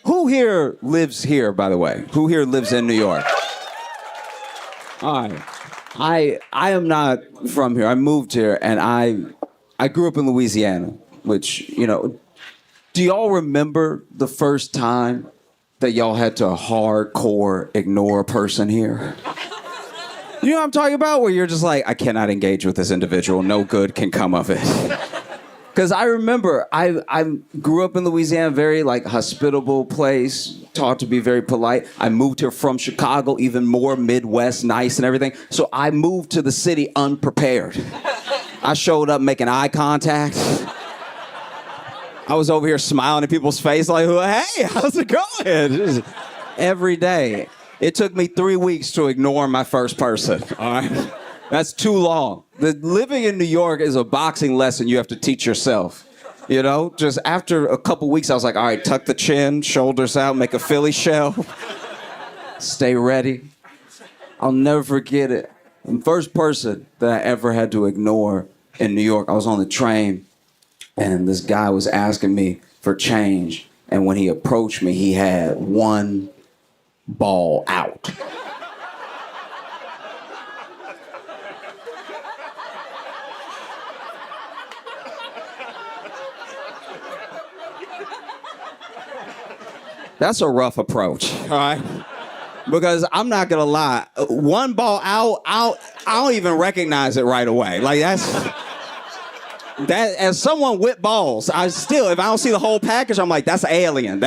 Who here lives here, by the way? Who here lives in New York? All right. I am not from here. I moved here, and I grew up in Louisiana, which, do y'all remember the first time that y'all had to hardcore ignore a person here? You know what I'm talking about? Where you're just like, I cannot engage with this individual. No good can come of it. Because I remember I grew up in Louisiana, very hospitable place, taught to be very polite. I moved here from Chicago, even more Midwest, nice and everything. So I moved to the city unprepared. I showed up making eye contact. I was over here smiling in people's face like, hey, how's it going? Just every day. It took me 3 weeks to ignore my first person, all right? That's too long. Living in New York is a boxing lesson you have to teach yourself. Just after a couple weeks, I was like, all right, tuck the chin, shoulders out, make a Philly shell. Stay ready. I'll never forget it. The first person that I ever had to ignore in New York, I was on the train, and this guy was asking me for change. And when he approached me, he had one ball out. That's a rough approach, all right? Because I'm not gonna lie, one ball out, I don't even recognize it right away. That as someone with balls, if I don't see the whole package, I'm like, that's alien.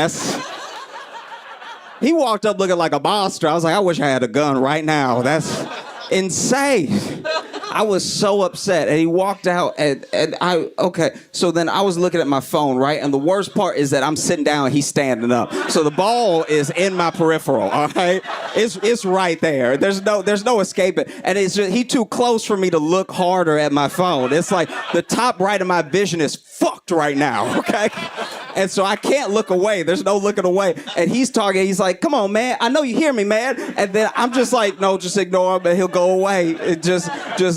He walked up looking like a monster. I was like, I wish I had a gun right now. That's insane. I was so upset, and he walked out, so then I was looking at my phone, right? And the worst part is that I'm sitting down and he's standing up. So the ball is in my peripheral, all right? It's right there. There's no escaping. And it's just, he too close for me to look harder at my phone. It's like the top right of my vision is fucked right now, okay? And so I can't look away. There's no looking away. And he's talking. He's like, come on, man. I know you hear me, man. And then I'm just like, no, just ignore him and he'll go away. And just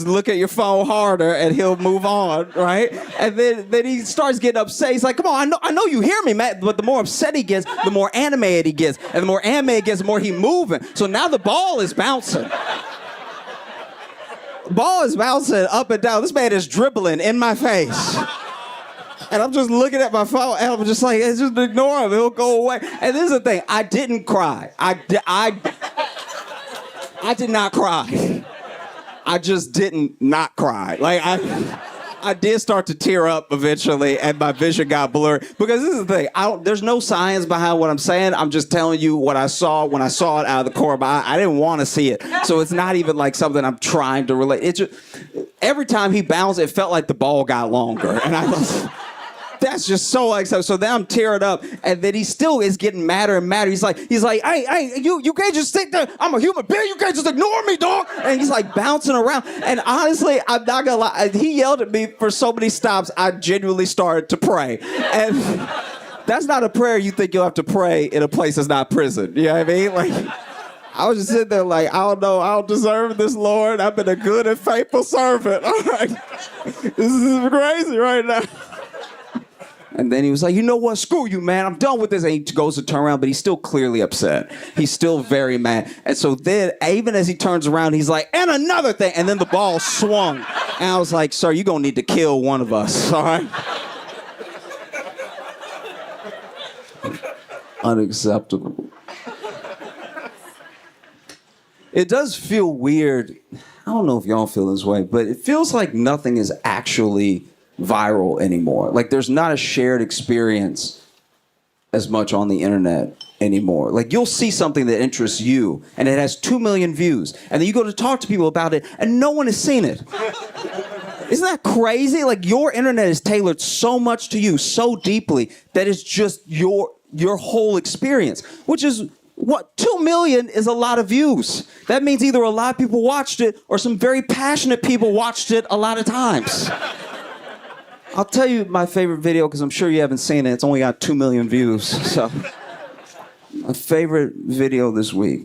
look at your phone harder and he'll move on, right? And then he starts getting upset. He's like, come on, I know you hear me, man. But the more upset he gets, the more animated he gets. And the more animated he gets, the more he's moving. So now the ball is bouncing. Ball is bouncing up and down. This man is dribbling in my face. And I'm just looking at my phone, and I'm just like, just ignore him. He'll go away. And this is the thing. I didn't cry. I did not cry. I just didn't not cry. I did start to tear up eventually, and my vision got blurry. Because this is the thing. There's no science behind what I'm saying. I'm just telling you what I saw when I saw it out of the corner of my eye. I didn't want to see it. So it's not even like something I'm trying to relate. It just, every time he bounced, it felt like the ball got longer. And I was... That's just so exciting. So then I'm tearing up, and then he still is getting madder and madder. He's like, hey, you can't just sit there. I'm a human being. You can't just ignore me, dog. And he's like bouncing around. And honestly, I'm not gonna lie. He yelled at me for so many stops. I genuinely started to pray. And that's not a prayer you think you'll have to pray in a place that's not prison. You know what I mean? I was just sitting there like, I don't know, I don't deserve this, Lord. I've been a good and faithful servant. All right, this is crazy right now. And then he was like, you know what? Screw you, man. I'm done with this. And he goes to turn around, but he's still clearly upset. He's still very mad. And so then, even as he turns around, he's like, and another thing. And then the ball swung. And I was like, sir, you're going to need to kill one of us, all right? Unacceptable. It does feel weird. I don't know if y'all feel this way, but it feels like nothing is actually viral anymore. There's not a shared experience as much on the internet anymore. You'll see something that interests you and it has 2 million views, and then you go to talk to people about it and no one has seen it. Isn't that crazy? Your internet is tailored so much to you, so deeply, that it's just your whole experience, which is what, 2 million is a lot of views. That means either a lot of people watched it or some very passionate people watched it a lot of times. I'll tell you my favorite video, because I'm sure you haven't seen it. It's only got 2 million views. So, my favorite video this week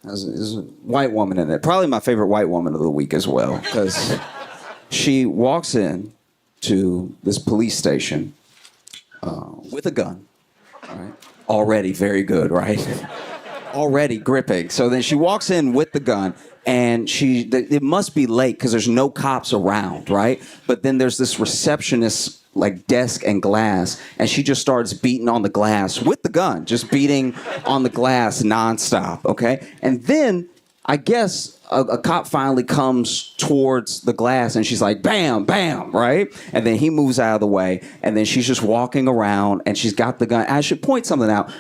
is a white woman in it. Probably my favorite white woman of the week as well, because she walks in to this police station with a gun. right? Already very good, right? Already gripping. So then she walks in with the gun, and it must be late because there's no cops around, right? But then there's this receptionist like desk and glass, and she just starts beating on the glass with the gun, just beating on the glass nonstop, okay? And then I guess a cop finally comes towards the glass, and she's like, bam, bam, right? And then he moves out of the way, and then she's just walking around, and she's got the gun. I should point something out.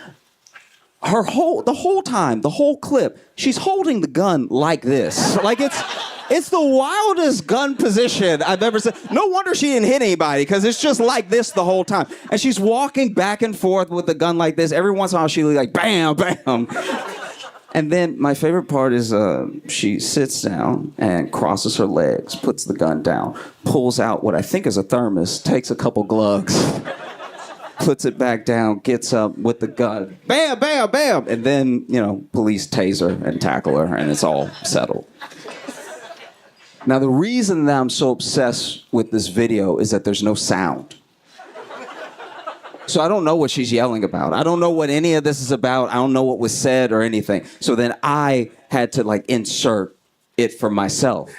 The whole time, the whole clip, she's holding the gun like this. Like it's the wildest gun position I've ever seen. No wonder she didn't hit anybody, because it's just like this the whole time. And she's walking back and forth with the gun like this. Every once in a while, she'll be like, bam, bam. And then my favorite part is she sits down and crosses her legs, puts the gun down, pulls out what I think is a thermos, takes a couple glugs, puts it back down, gets up with the gun, bam, bam, bam. And then, police tase her and tackle her, and it's all settled. Now, the reason that I'm so obsessed with this video is that there's no sound. So I don't know what she's yelling about. I don't know what any of this is about. I don't know what was said or anything. So then I had to insert it for myself.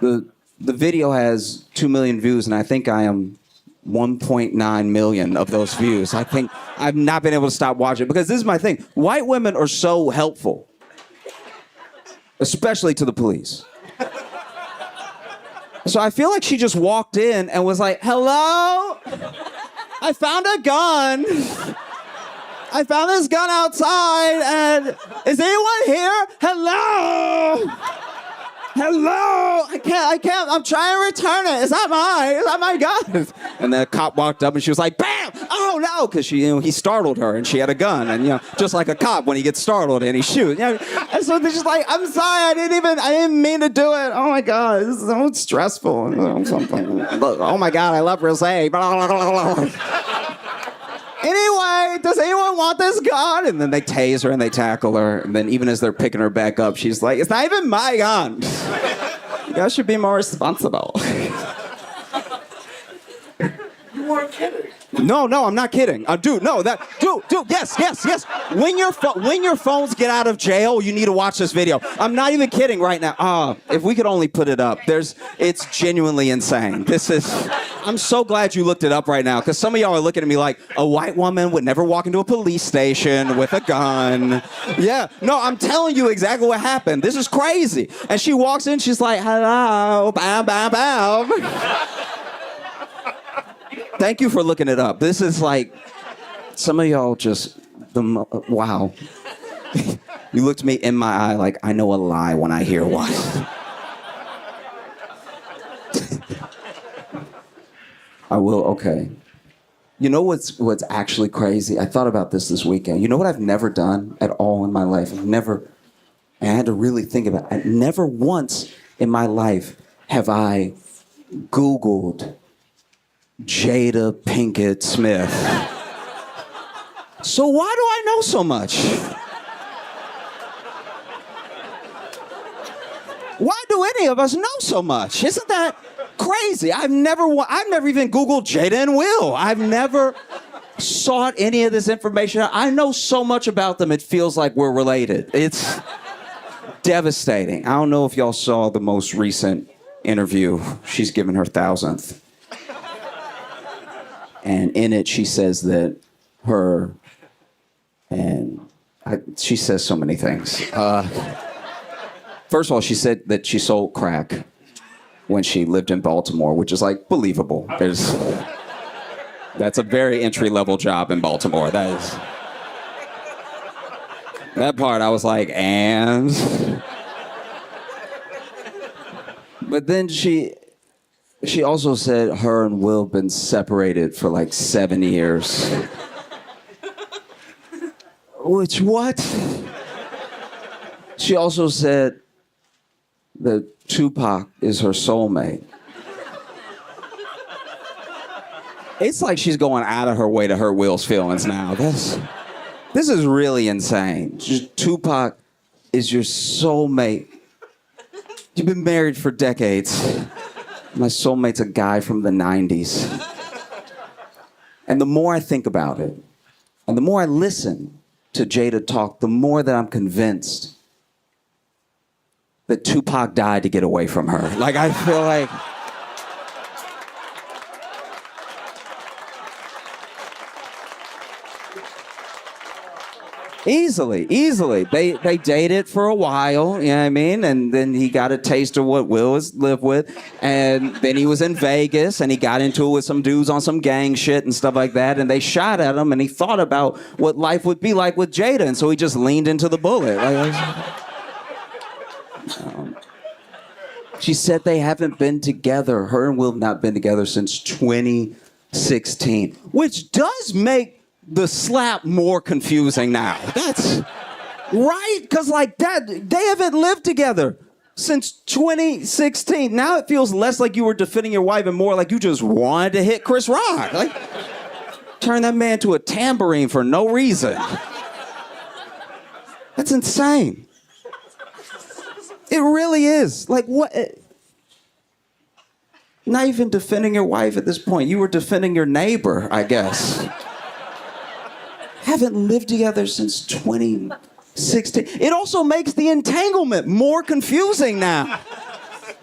The video has 2 million views, and I think I am 1.9 million of those views. I think I've not been able to stop watching, because this is my thing. White women are so helpful, especially to the police. So I feel like she just walked in and was like, hello? I found a gun. I found this gun outside, and is anyone here? Hello? Hello? I can't, I'm trying to return it. Is that my gun? And the cop walked up and she was like, bam! Oh no! Because he startled her and she had a gun. And just like a cop when he gets startled and he shoots. And so they're just like, I'm sorry, I didn't mean to do it. Oh my God, this is so stressful. Oh my God, I love rosé. Anyway, does anyone want this gun? And then they tase her and they tackle her. And then even as they're picking her back up, she's like, it's not even my gun. You guys should be more responsible. You weren't kidding. No, I'm not kidding. Dude, yes. When your phones get out of jail, you need to watch this video. I'm not even kidding right now. If we could only put it up. It's genuinely insane. I'm so glad you looked it up right now, because some of y'all are looking at me like, a white woman would never walk into a police station with a gun. Yeah, no, I'm telling you exactly what happened. This is crazy. And she walks in, she's like, hello, bam, bam, bam. Thank you for looking it up. This is like, some of y'all just, wow. You looked me in my eye like, I know a lie when I hear one. I will, okay. You know what's actually crazy? I thought about this weekend. You know what I've never done at all in my life? And I had to really think about it. Never once in my life have I Googled Jada Pinkett Smith. So why do I know so much? Why do any of us know so much? Isn't that crazy? I've never even Googled Jada and Will. I've never sought any of this information. I know so much about them, it feels like we're related. It's devastating. I don't know if y'all saw the most recent interview. She's given her 1,000th. And in it, she says that she says so many things. First of all, she said that she sold crack when she lived in Baltimore, which is believable. That's a very entry-level job in Baltimore. That part I was like, and? But then she also said her and Will been separated for 7 years. Which, what? She also said that Tupac is her soulmate. It's like she's going out of her way to hurt Will's feelings now. This is really insane. Tupac is your soulmate. You've been married for decades. My soulmate's a guy from the 90s. And the more I think about it, and the more I listen to Jada talk, the more that I'm convinced that Tupac died to get away from her. Like, I feel like... Easily. They dated for a while, you know what I mean? And then he got a taste of what Will has lived with. And then he was in Vegas and he got into it with some dudes on some gang shit and stuff like that. And they shot at him and he thought about what life would be like with Jada. And so he just leaned into the bullet. She said they haven't been together. Her and Will have not been together since 2016, which does make the slap more confusing now. That's right, because like that, they haven't lived together since 2016. Now it feels less like you were defending your wife and more like you just wanted to hit Chris Rock. Like, turn that man to a tambourine for no reason. That's insane. It really is. Like, what? Not even defending your wife at this point. You were defending your neighbor, I guess. Haven't lived together since 2016. It also makes the entanglement more confusing now.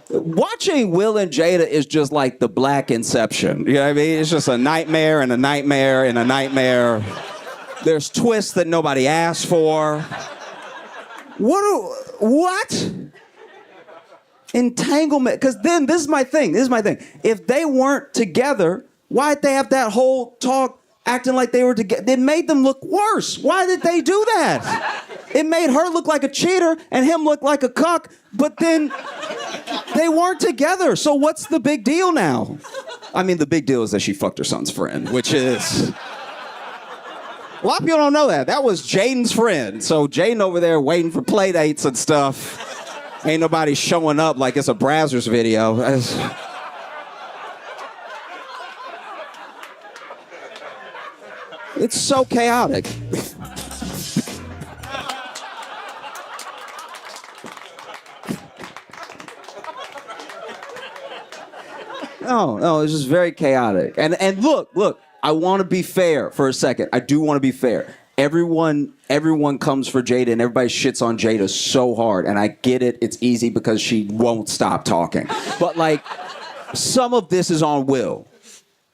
Watching Will and Jada is just like the Black Inception. You know what I mean? It's just a nightmare and a nightmare and a nightmare. There's twists that nobody asked for. What? Entanglement. Because then, this is my thing. If they weren't together, why'd they have that whole talk acting like they were together? It made them look worse. Why did they do that? It made her look like a cheater and him look like a cuck, but then they weren't together. So what's the big deal now? I mean, the big deal is that she fucked her son's friend, which is... A lot of people don't know that. That was Jaden's friend. So Jaden over there waiting for play dates and stuff. Ain't nobody showing up like it's a Brazzers video. It's so chaotic. No, it's just very chaotic. And look, I want to be fair for a second. I do want to be fair. Everyone comes for Jada and everybody shits on Jada so hard. And I get it. It's easy because she won't stop talking. But like, some of this is on Will.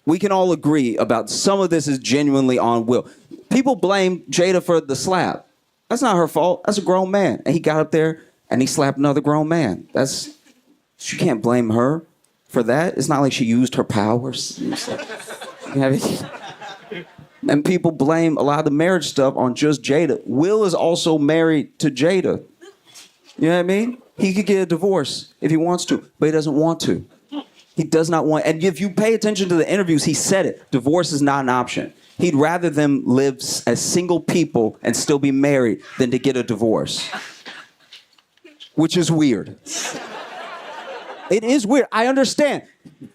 We can all agree about some of this is genuinely on Will. People blame Jada for the slap. That's not her fault. That's a grown man. And he got up there and he slapped another grown man. You can't blame her for that. It's not like she used her powers. And people blame a lot of the marriage stuff on just Jada. Will is also married to Jada. You know what I mean? He could get a divorce if he wants to, but he doesn't want to. He does not want, and if you pay attention to the interviews, he said it. Divorce is not an option. He'd rather them live as single people and still be married than to get a divorce. Which is weird. It is weird. I understand.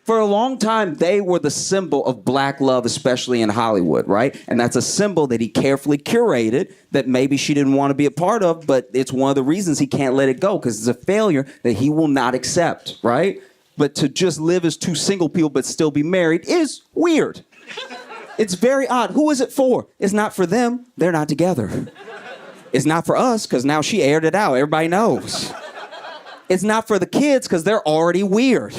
For a long time, they were the symbol of black love, especially in Hollywood, right? And that's a symbol that he carefully curated that maybe she didn't want to be a part of, but it's one of the reasons he can't let it go because it's a failure that he will not accept, right? But to just live as two single people but still be married is weird. It's very odd. Who is it for? It's not for them. They're not together. It's not for us because now she aired it out. Everybody knows. It's not for the kids because they're already weird.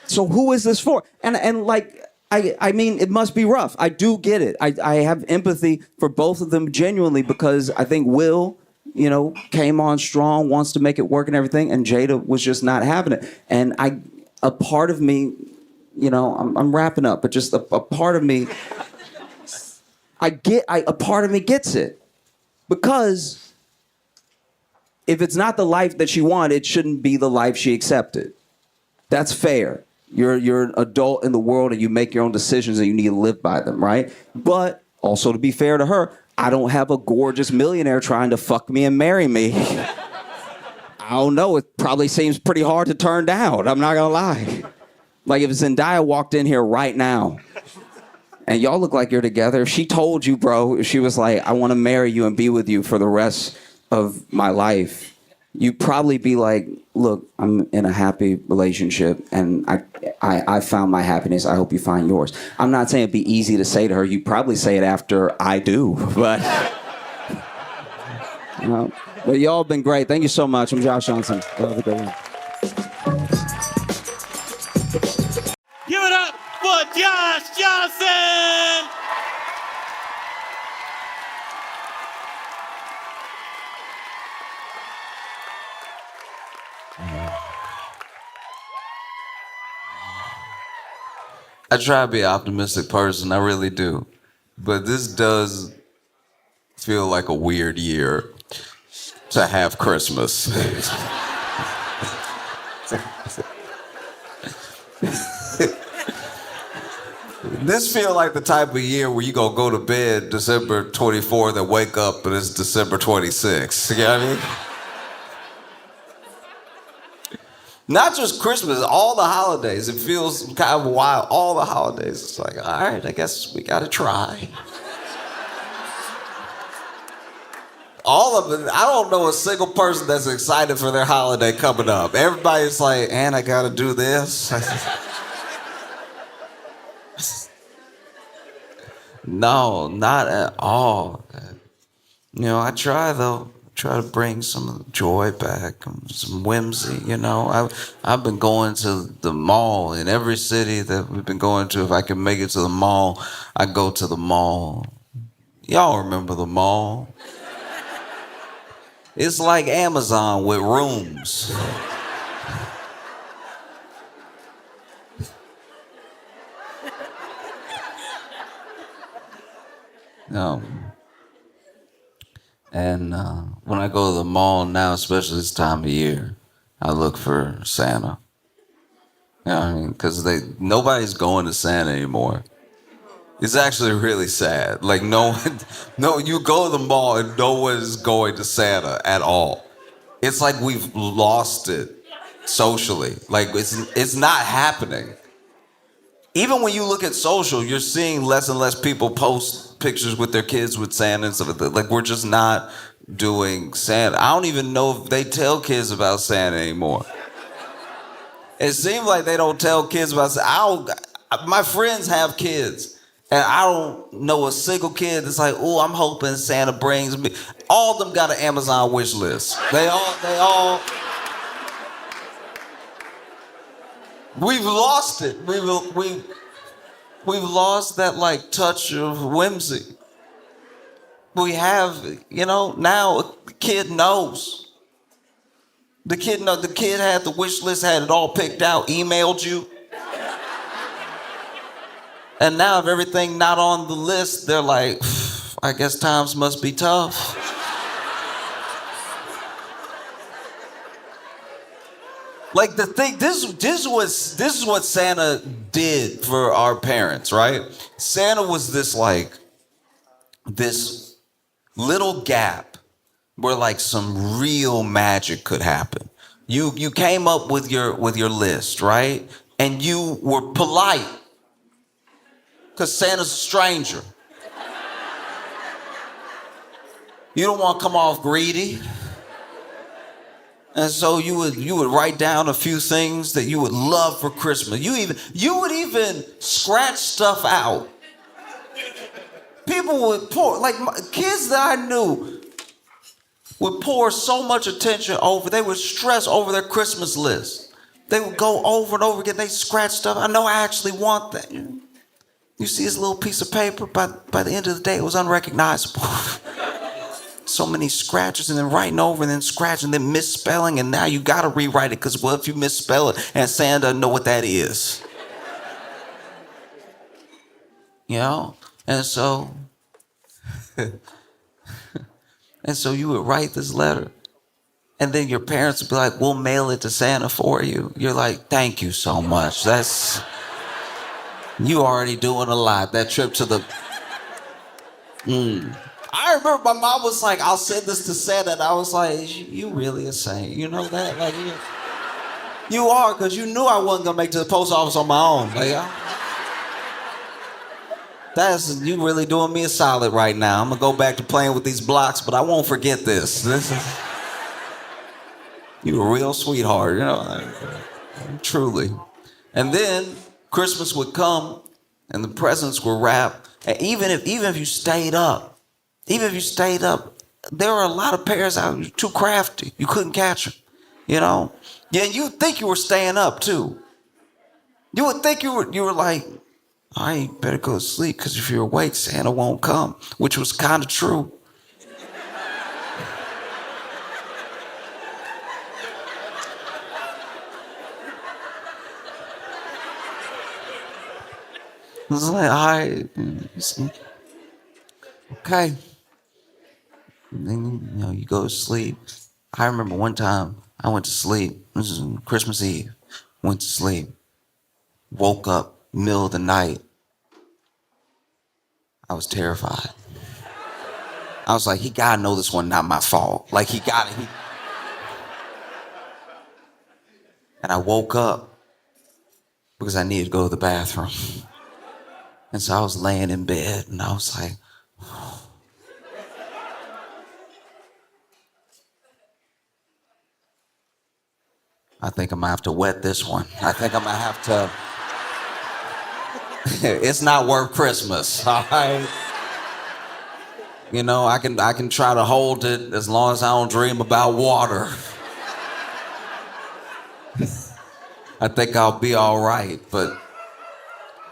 So who is this for? And like, I mean, it must be rough. I do get it. I have empathy for both of them genuinely because I think Will, you know, came on strong, wants to make it work and everything, and Jada was just not having it. And a part of me, you know, I'm wrapping up, but just a part of me, a part of me gets it. Because if it's not the life that she wanted, it shouldn't be the life she accepted. That's fair. You're an adult in the world and you make your own decisions and you need to live by them, right? But also to be fair to her, I don't have a gorgeous millionaire trying to fuck me and marry me. I don't know. It probably seems pretty hard to turn down. I'm not gonna lie. Like if Zendaya walked in here right now and y'all look like you're together, if she told you, bro, if she was like, I want to marry you and be with you for the rest of my life, you'd probably be like, look, I'm in a happy relationship, and I found my happiness. I hope you find yours. I'm not saying it'd be easy to say to her. You probably say it after I do, but you know, but y'all have been great. Thank you so much. I'm Josh Johnson. Have a good one. Give it up for Josh Johnson! I try to be an optimistic person, I really do. But this does feel like a weird year to have Christmas. This feel like the type of year where you gonna go to bed December 24th and wake up and it's December 26th. You know what I mean? Not just Christmas, all the holidays. It feels kind of wild. All the holidays. It's like, all right, I guess we gotta try. All of it. I don't know a single person that's excited for their holiday coming up. Everybody's like, and I gotta do this. No, not at all. You know, I try though. Try to bring some joy back, some whimsy. You know, I've been going to the mall in every city that we've been going to. If I can make it to the mall, I go to the mall. Y'all remember the mall? It's like Amazon with rooms. No. And when I go to the mall now, especially this time of year, I look for Santa. You know what I mean? Because nobody's going to Santa anymore. It's actually really sad. Like no, you go to the mall and no one's going to Santa at all. It's like we've lost it socially. Like it's not happening. Even when you look at social, you're seeing less and less people post pictures with their kids with Santa and stuff like that. Like we're just not doing Santa. I don't even know if they tell kids about Santa anymore. It seems like they don't tell kids about Santa. My friends have kids, and I don't know a single kid that's like, oh, I'm hoping Santa brings me. All of them got an Amazon wish list. They all. We've lost it. We've lost that like touch of whimsy. We have, you know, now the kid knows. The kid had the wish list, had it all picked out, emailed you. And now if everything not on the list, they're like, I guess times must be tough. Like the thing, this is what Santa did for our parents, right? Santa was this little gap where like some real magic could happen. You came up with your list, right? And you were polite because Santa's a stranger. You don't want to come off greedy. And so you would write down a few things that you would love for Christmas. You would even scratch stuff out. People would pour, like kids that I knew would pour so much attention over, they would stress over their Christmas list. They would go over and over again, they scratch stuff. I know I actually want that. You see this little piece of paper, by the end of the day, it was unrecognizable. So many scratches and then writing over and then scratching and then misspelling, and now you gotta rewrite it because what if you misspell it and Santa doesn't know what that is? You know? And so you would write this letter and then your parents would be like, we'll mail it to Santa for you. You're like, thank you so much. You already doing a lot. That trip to the I remember my mom was like, I'll send this to Santa. And I was like, you really a saint. You know that? Like, you are, because you knew I wasn't going to make it to the post office on my own. Like, you really doing me a solid right now. I'm going to go back to playing with these blocks, but I won't forget this. You a real sweetheart, truly. And then Christmas would come and the presents were wrapped. And even if you stayed up, there were a lot of parents out who were too crafty. You couldn't catch them, you know? Yeah, and you would think you were staying up too. You would think you were like, I better go to sleep because if you're awake, Santa won't come, which was kind of true. I was like, all right, okay. And then, you go to sleep. I remember one time I went to sleep. This was on Christmas Eve. Went to sleep. Woke up middle of the night. I was terrified. I was like, he gotta know this one not my fault. Like he got it. And I woke up because I needed to go to the bathroom. And so I was laying in bed and I was like, I think I'm gonna have to wet this one. I think I'm gonna have to. It's not worth Christmas, all right? I can try to hold it as long as I don't dream about water. I think I'll be all right, but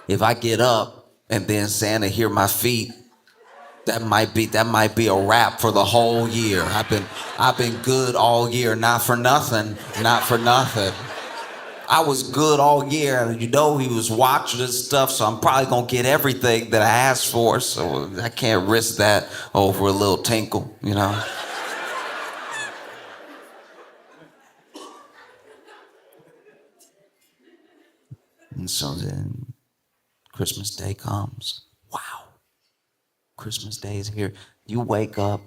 if I get up and then Santa hear my feet, that might be a wrap for the whole year. I've been good all year, not for nothing. I was good all year, and he was watching this stuff, so I'm probably gonna get everything that I asked for, so I can't risk that over a little tinkle, And so then Christmas Day comes. Wow. Christmas Day is here. You wake up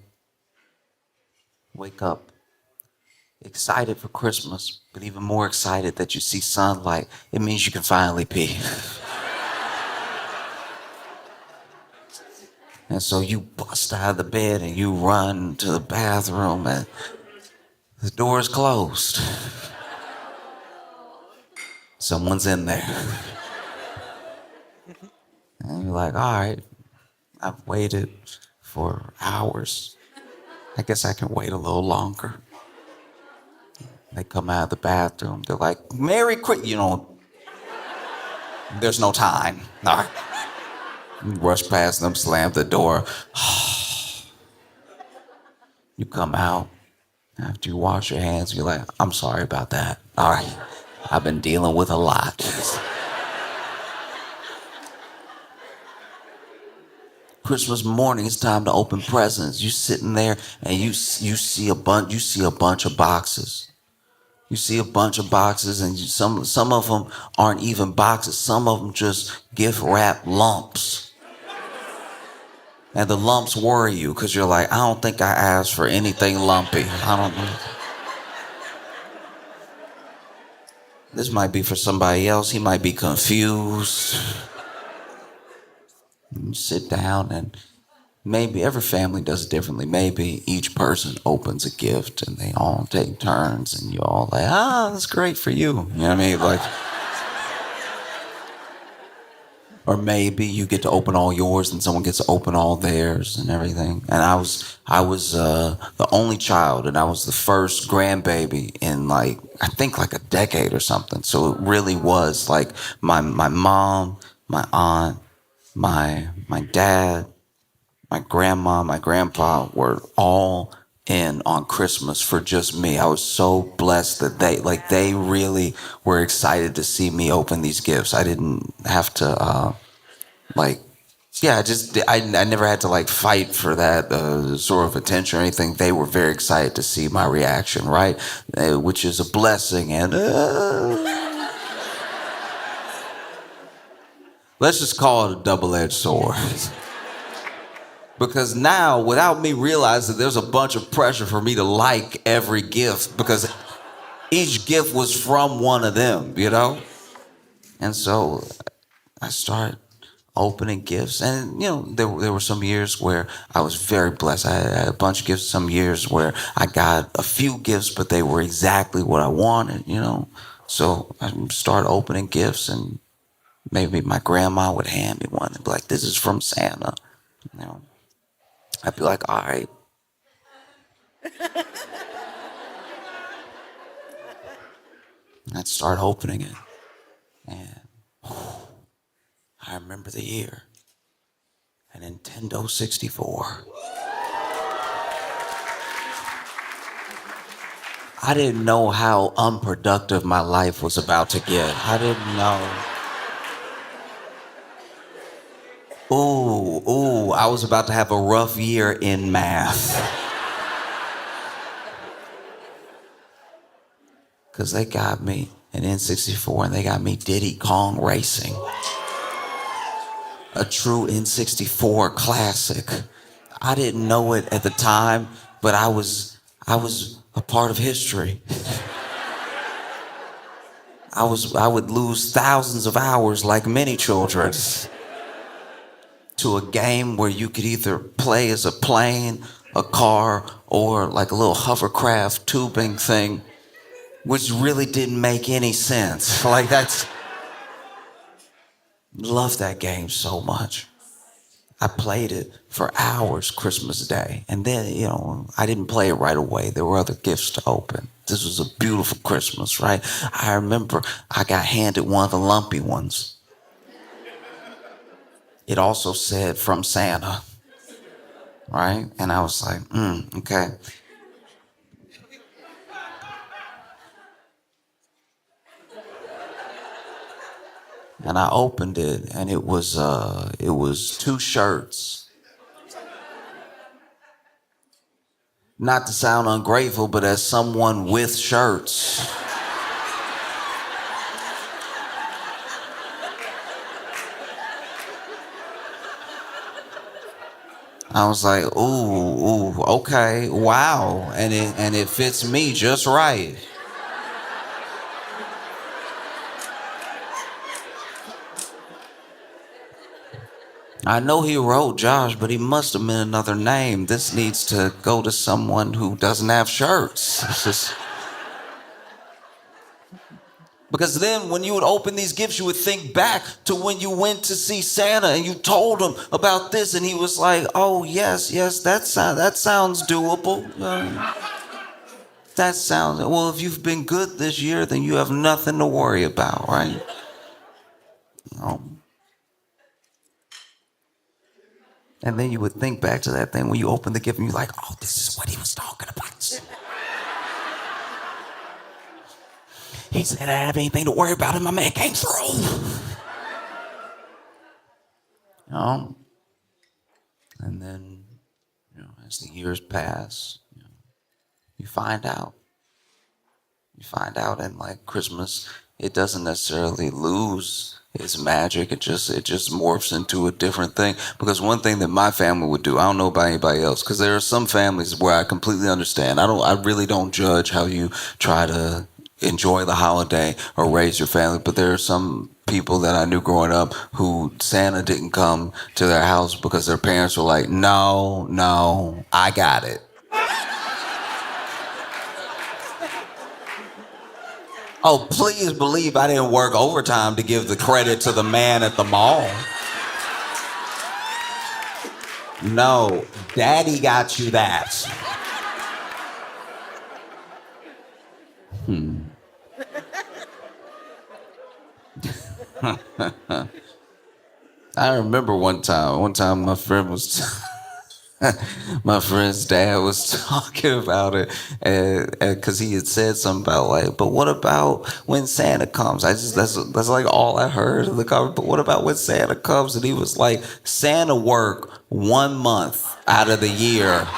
excited for Christmas, but even more excited that you see sunlight. It means you can finally pee. And so you bust out of the bed and you run to the bathroom and the door is closed. Someone's in there. And you're like, all right, I've waited for hours. I guess I can wait a little longer. They come out of the bathroom. They're like, Merry Christmas. There's no time. All right. You rush past them, slam the door. You come out. After you wash your hands, you're like, I'm sorry about that. All right. I've been dealing with a lot. Christmas morning, it's time to open presents. You sitting there and you see a bunch of boxes. You see a bunch of boxes, and some of them aren't even boxes. Some of them just gift wrap lumps. And the lumps worry you because you're like, I don't think I asked for anything lumpy. I don't know. This might be for somebody else. He might be confused. You sit down and maybe every family does it differently. Maybe each person opens a gift and they all take turns and you all like, that's great for you. You know what I mean? Like, or maybe you get to open all yours and someone gets to open all theirs and everything. And I was the only child and I was the first grandbaby in I think a decade or something. So it really was like my mom, my aunt, my dad, my grandma, my grandpa were all in on Christmas for just me. I was so blessed that they really were excited to see me open these gifts. I didn't have to I never had to fight for that sort of attention or anything. They were very excited to see my reaction, right? Which is a blessing. And let's just call it a double-edged sword. Because now, without me realizing, there's a bunch of pressure for me to like every gift because each gift was from one of them, And so I start opening gifts. And, there were some years where I was very blessed. I had a bunch of gifts, some years where I got a few gifts, but they were exactly what I wanted. So I started opening gifts, and maybe my grandma would hand me one and be like, "This is from Santa." You know, I'd be like, "All right." I'd start opening it. And I remember the year. A Nintendo 64. I didn't know how unproductive my life was about to get. I didn't know. I was about to have a rough year in math. Because they got me an N64 and they got me Diddy Kong Racing. A true N64 classic. I didn't know it at the time, but I was a part of history. I would lose thousands of hours like many children to a game where you could either play as a plane, a car, or like a little hovercraft tubing thing, which really didn't make any sense. Love that game so much. I played it for hours Christmas Day. And then, I didn't play it right away. There were other gifts to open. This was a beautiful Christmas, right? I remember I got handed one of the lumpy ones. It also said from Santa, right? And I was like, okay. And I opened it, and it was 2 shirts. Not to sound ungrateful, but as someone with shirts, I was like, ooh, okay, wow, and it fits me just right. I know he wrote Josh, but he must have meant another name. This needs to go to someone who doesn't have shirts. Because then when you would open these gifts, you would think back to when you went to see Santa and you told him about this, and he was like, oh, yes, that sounds doable. Well, if you've been good this year, then you have nothing to worry about, right? And then you would think back to that thing when you open the gift and you're like, oh, this is what he was talking about. He said I didn't have anything to worry about and my man came through. And then, as the years pass, you find out. You find out, and like Christmas, it doesn't necessarily lose its magic. It just morphs into a different thing. Because one thing that my family would do, I don't know about anybody else, because there are some families where I completely understand. I really don't judge how you try to enjoy the holiday or raise your family, but there are some people that I knew growing up who Santa didn't come to their house because their parents were like, no, I got it. Oh, please believe I didn't work overtime to give the credit to the man at the mall. No, daddy got you that. I remember one time my friend was my friend's dad was talking about it, and because he had said something about like, but what about when Santa comes? That's like all I heard in the cover. But what about when Santa comes? And he was like, Santa work 1 month out of the year.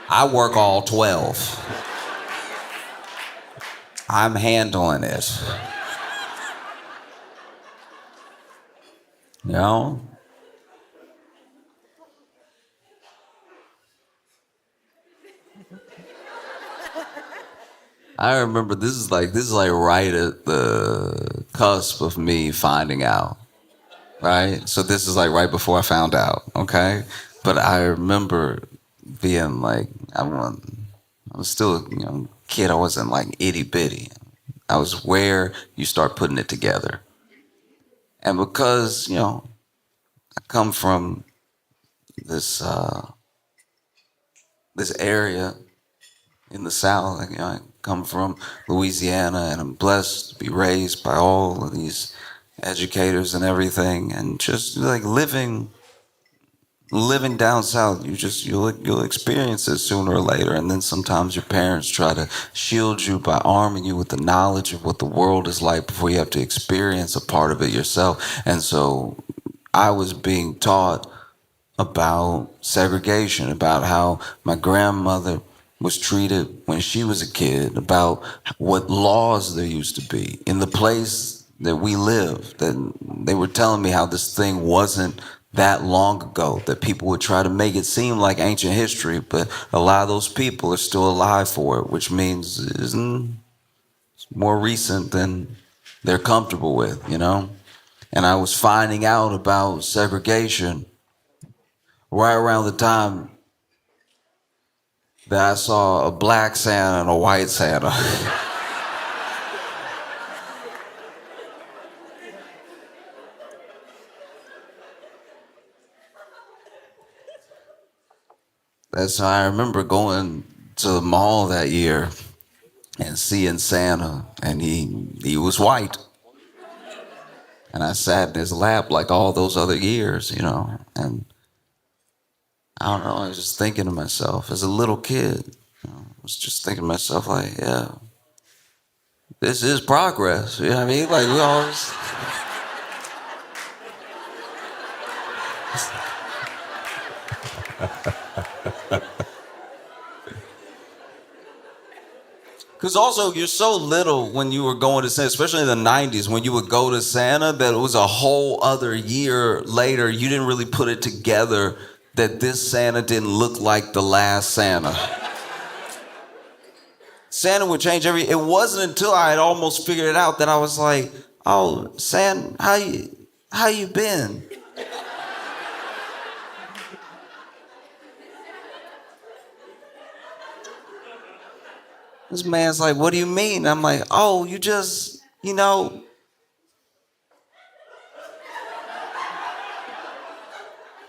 I work all 12. I'm handling it. You know? I remember this is like right at the cusp of me finding out right? So this is like right before I found out, okay? But I remember being like, I was still a kid. I wasn't like itty bitty. I was where you start putting it together. And because, I come from this this area in the South. Like, I come from Louisiana, and I'm blessed to be raised by all of these educators and everything, and just like living down south, you'll experience it sooner or later. And then sometimes your parents try to shield you by arming you with the knowledge of what the world is like before you have to experience a part of it yourself. And so I was being taught about segregation, about how my grandmother was treated when she was a kid, about what laws there used to be in the place that we live. That they were telling me how this thing wasn't that long ago, that people would try to make it seem like ancient history, but a lot of those people are still alive for it, which means it's more recent than they're comfortable with. And I was finding out about segregation right around the time that I saw a black Santa and a white Santa. That's how I remember going to the mall that year and seeing Santa, and he was white. And I sat in his lap like all those other years. And I don't know, I was just thinking to myself as a little kid, I was just thinking to myself like, yeah, this is progress. You know what I mean? Like we always. Because also, you're so little when you were going to Santa, especially in the 90s, when you would go to Santa, that it was a whole other year later. You didn't really put it together that this Santa didn't look like the last Santa. Santa would change it wasn't until I had almost figured it out that I was like, oh, Santa, how you been? This man's like, what do you mean? I'm like, oh, you just, you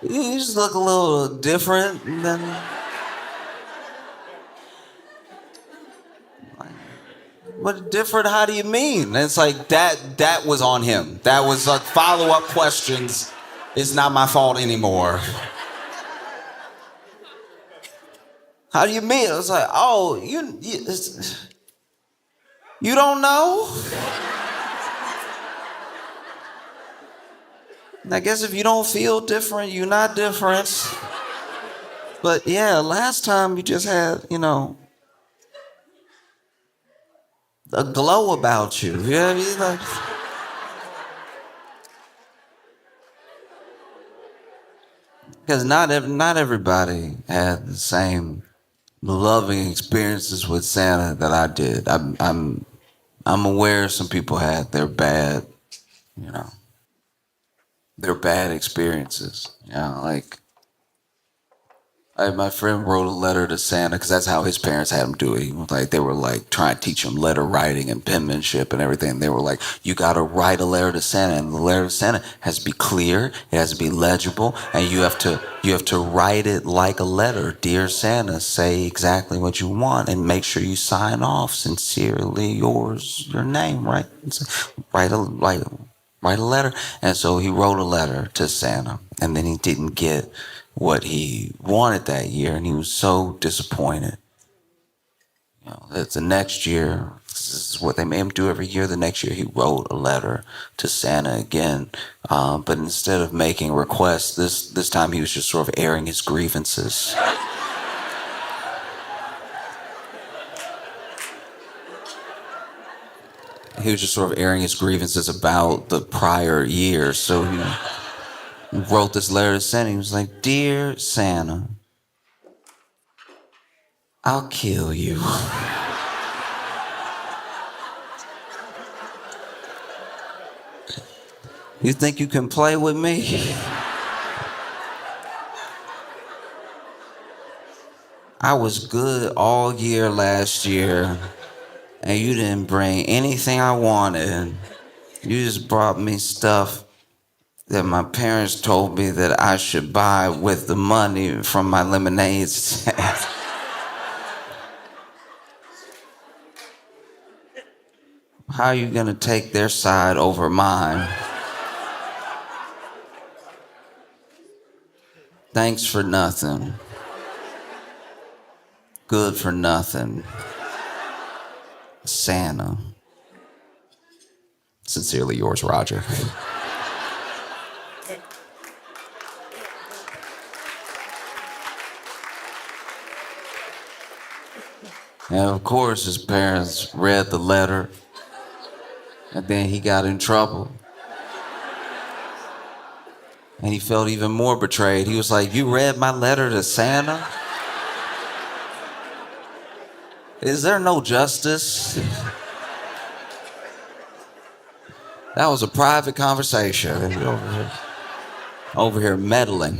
just look a little different than. What different? How do you mean? And it's like that was on him. That was like follow-up questions. It's not my fault anymore. How do you mean? It's like, oh, you don't know? I guess if you don't feel different, you're not different. But yeah, last time you just had, a glow about you. You know what I mean? Like, because not everybody had the same loving experiences with Santa that I did. I'm aware some people had their bad, you know, their bad experiences. Like my friend wrote a letter to Santa because that's how his parents had him do it. Like they were like trying to teach him letter writing and penmanship and everything. They were like, you got to write a letter to Santa, and the letter to Santa has to be clear, it has to be legible, and you have to write it like a letter. Dear Santa, say exactly what you want, and make sure you sign off sincerely yours, your name, right? Write a letter. And so he wrote a letter to Santa, and then he didn't get what he wanted that year, and he was so disappointed. That the next year, this is what they made him do every year. The next year, he wrote a letter to Santa again, but instead of making requests, this time he was just sort of airing his grievances. He was just sort of airing his grievances about the prior year. So he wrote this letter to Santa. He was like, "Dear Santa, I'll kill you." You think you can play with me? I was good all year last year, and you didn't bring anything I wanted. You just brought me stuff that my parents told me that I should buy with the money from my lemonade stand. How are you gonna take their side over mine? Thanks for nothing. Good for nothing. Santa. Sincerely yours, Roger. And of course, his parents read the letter, and then he got in trouble. And he felt even more betrayed. He was like, "You read my letter to Santa? Is there no justice?" That was a private conversation. Over here meddling.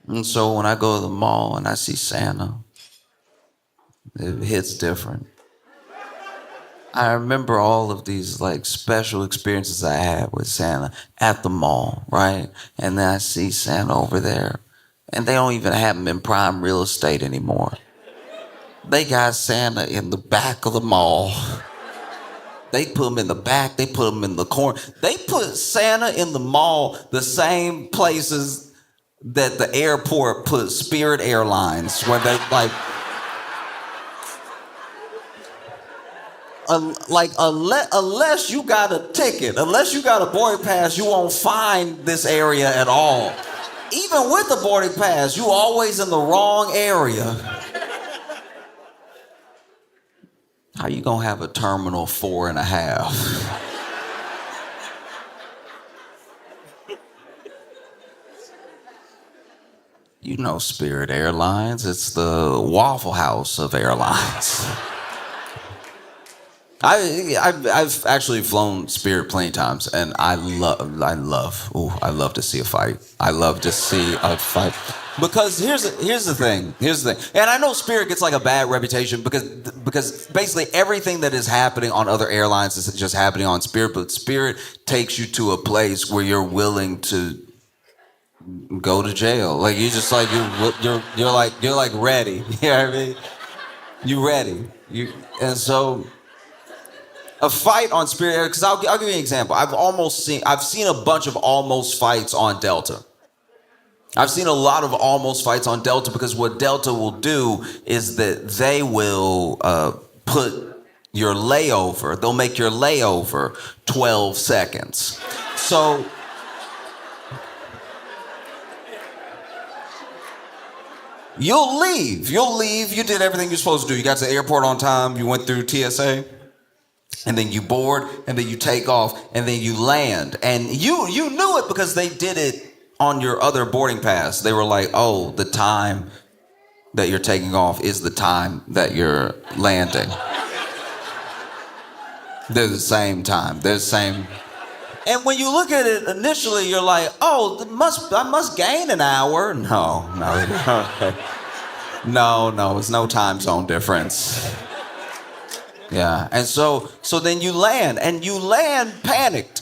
And so when I go to the mall and I see Santa, it hits different. I remember all of these like special experiences I had with Santa at the mall, right? And then I see Santa over there, and they don't even have him in prime real estate anymore. They got Santa in the back of the mall. They put him in the back, they put him in the corner. They put Santa in the mall, the same places that the airport put Spirit Airlines, where they unless you got a ticket, unless you got a boarding pass, you won't find this area at all. Even with the boarding pass, you always in the wrong area. How you gonna have a terminal 4.5? You know Spirit Airlines, it's the Waffle House of airlines. I've actually flown Spirit plenty times, and I love to see a fight. I love to see a fight. Because here's the thing, and I know Spirit gets like a bad reputation because basically everything that is happening on other airlines is just happening on Spirit, but Spirit takes you to a place where you're willing to go to jail. Like you just like you're like ready. You know what I mean? You ready. And so a fight on Spirit Air, because I'll give you an example. I've seen a bunch of almost fights on Delta. I've seen a lot of almost fights on Delta because what Delta will do is that they will put your layover, they'll make your layover 12 seconds. So you'll leave, you did everything you're supposed to do. You got to the airport on time, you went through TSA, and then you board, and then you take off, and then you land. And you knew it because they did it on your other boarding pass. They were like, oh, the time that you're taking off is the time that you're landing. They're the same time. They're the same. And when you look at it initially, you're like, oh, I must gain an hour. No, it's no time zone difference. Yeah, and so then you land panicked.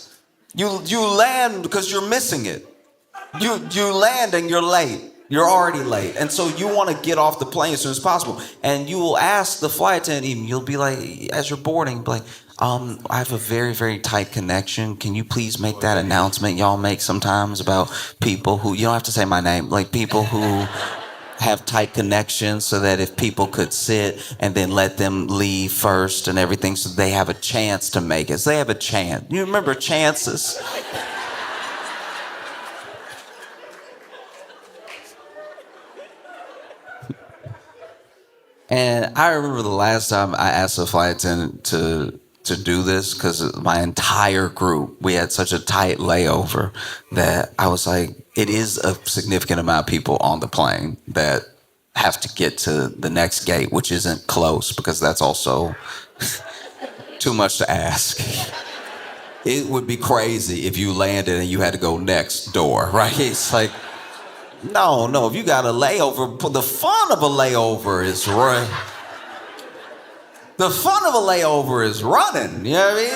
You land because you're missing it. You land and you're late. You're already late. And so you want to get off the plane as soon as possible. And you will ask the flight attendant, even, you'll be like, as you're boarding, be like, I have a very, very tight connection. Can you please make that announcement y'all make sometimes about people who, you don't have to say my name, like people who have tight connections so that if people could sit and then let them leave first and everything so they have a chance to make it. So they have a chance. You remember chances? And I remember the last time I asked the flight attendant to do this because my entire group, we had such a tight layover that I was like, it is a significant amount of people on the plane that have to get to the next gate, which isn't close because that's also too much to ask. It would be crazy if you landed and you had to go next door, right? It's like, no, if you got a layover, the fun of a layover is right. The fun of a layover is running, you know what I mean?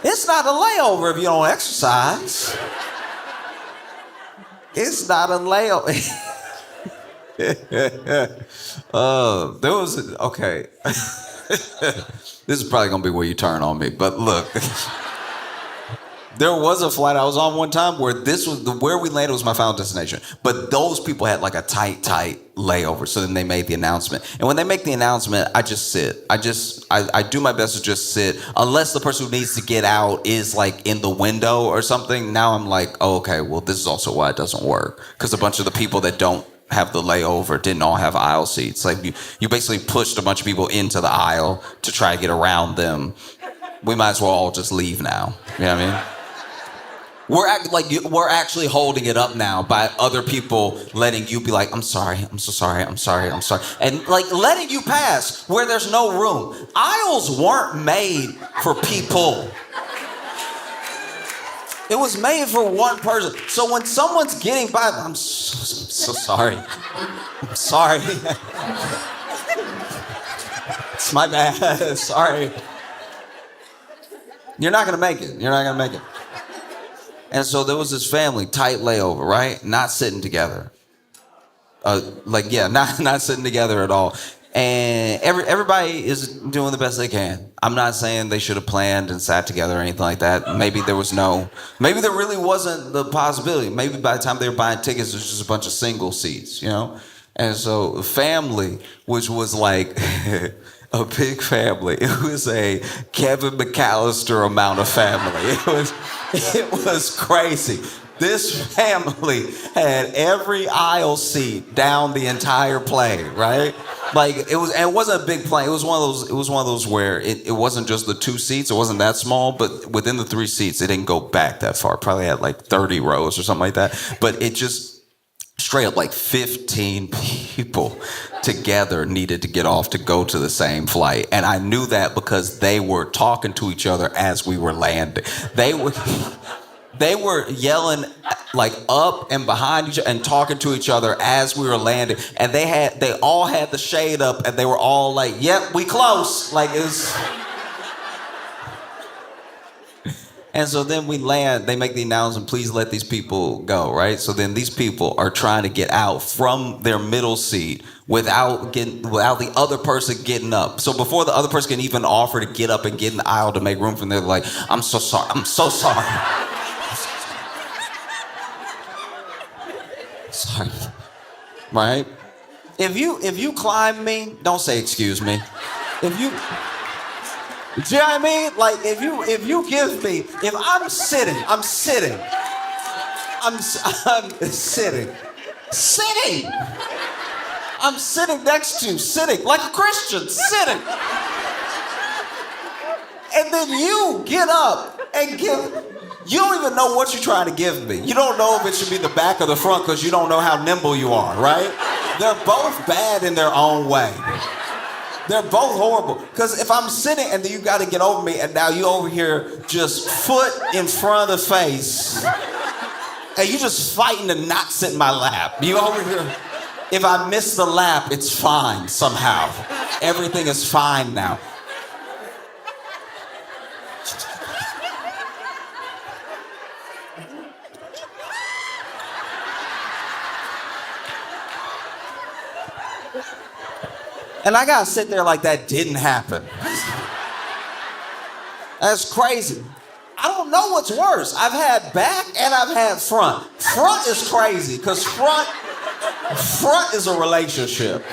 It's not a layover if you don't exercise. It's not a layover. There was, okay. This is probably gonna be where you turn on me, but look. There was a flight I was on one time where where we landed was my final destination. But those people had like a tight layover. So then they made the announcement. And when they make the announcement, I just sit. I do my best to just sit. Unless the person who needs to get out is like in the window or something. Now I'm like, oh, okay, well, this is also why it doesn't work. Because a bunch of the people that don't have the layover didn't all have aisle seats. Like you basically pushed a bunch of people into the aisle to try to get around them. We might as well all just leave now. You know what I mean? We're actually holding it up now by other people letting you be like, I'm sorry, I'm so sorry, I'm sorry, I'm sorry. And like letting you pass where there's no room. Aisles weren't made for people. It was made for one person. So when someone's getting by, I'm so sorry. I'm sorry. It's my bad. Sorry. You're not gonna make it. You're not gonna make it. And so there was this family, tight layover, right? Not sitting together. Not sitting together at all. And everybody is doing the best they can. I'm not saying they should have planned and sat together or anything like that. Maybe there really wasn't the possibility. Maybe by the time they were buying tickets, it was just a bunch of single seats, you know? And so the family, which was like a big family, it was a Kevin McAllister amount of family. It was crazy. This family had every aisle seat down the entire plane, right? Like it wasn't a big plane. It was one of those where it wasn't just the 2 seats. It wasn't that small, but within the 3 seats, it didn't go back that far. It probably had like 30 rows or something like that. But it just straight up like 15 people together needed to get off to go to the same flight. And I knew that because they were talking to each other as we were landing. They were yelling like up and behind each other and talking to each other as we were landing. And they all had the shade up and they were all like, yep, we close. Like it was. And so then we land, they make the announcement, please let these people go, right? So then these people are trying to get out from their middle seat without the other person getting up. So before the other person can even offer to get up and get in the aisle to make room for them, they're like, I'm so sorry, I'm so sorry. Sorry. Right? If you climb me, don't say excuse me. Do you know what I mean? Like if you give me, if I'm sitting. I'm sitting. I'm sitting next to you, sitting like a Christian, sitting. And then you get up and you don't even know what you're trying to give me. You don't know if it should be the back or the front because you don't know how nimble you are, right? They're both bad in their own way. They're both horrible. Because if I'm sitting and then you got to get over me and now you over here just foot in front of the face and you just fighting to not sit in my lap. You over here. If I miss the lap, it's fine somehow. Everything is fine now. And I gotta sit there like that didn't happen. That's crazy. I don't know what's worse. I've had back and I've had front. Front is crazy, because front is a relationship.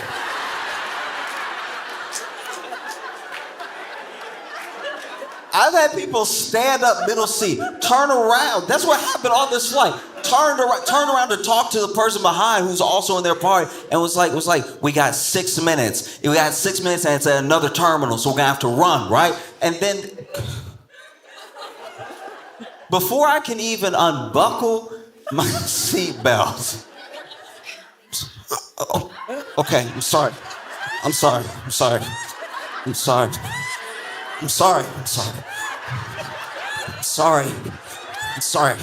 I've had people stand up middle seat, turn around. That's what happened on this flight. Turn around to talk to the person behind who's also in their party, and was like, we got 6 minutes. We got 6 minutes, and it's at another terminal, so we're gonna have to run, right? And then, before I can even unbuckle my seatbelt, okay, I'm sorry. Sorry. I'm sorry.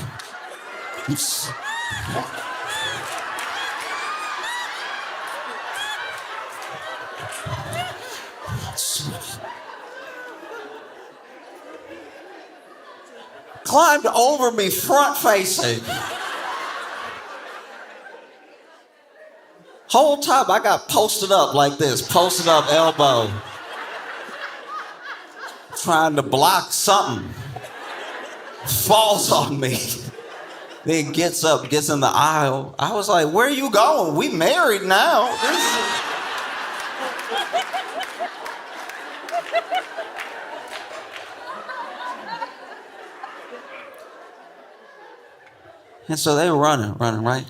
Climbed over me front facing. Whole time I got posted up like this, posted up elbow. Trying to block something. Falls on me. Then gets up, gets in the aisle. I was like, where are you going? We married now. And so they were running, right?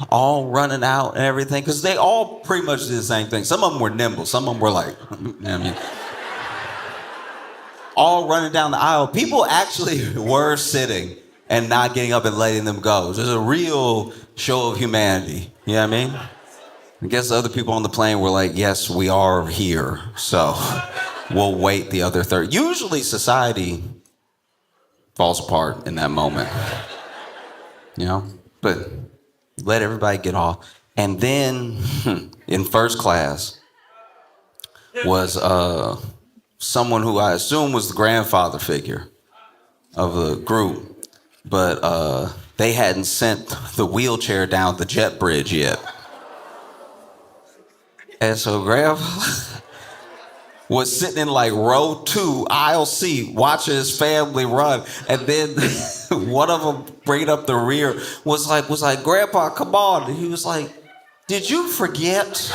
All running out and everything, because they all pretty much did the same thing. Some of them were nimble, some of them were like, you know what I mean? All running down the aisle. People actually were sitting and not getting up and letting them go. It was a real show of humanity, you know what I mean? I guess the other people on the plane were like, yes, we are here, so we'll wait the other 30. Usually society falls apart in that moment. You know, but let everybody get off. And then in first class was someone who I assume was the grandfather figure of the group, but they hadn't sent the wheelchair down the jet bridge yet. And so grandpa was sitting in like row 2, aisle C, watching his family run. And then one of them bringing up the rear was like, Grandpa, come on. And he was like, did you forget?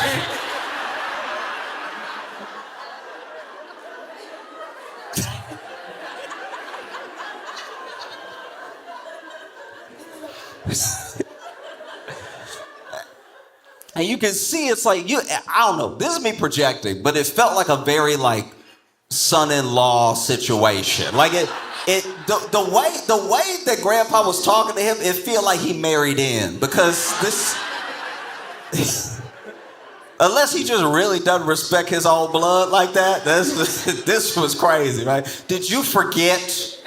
And you can see it's like, I don't know, this is me projecting, but it felt like a very like son-in-law situation. Like the way that Grandpa was talking to him, it felt like he married in, because this, unless he just really doesn't respect his own blood like that, this was crazy, right? Did you forget?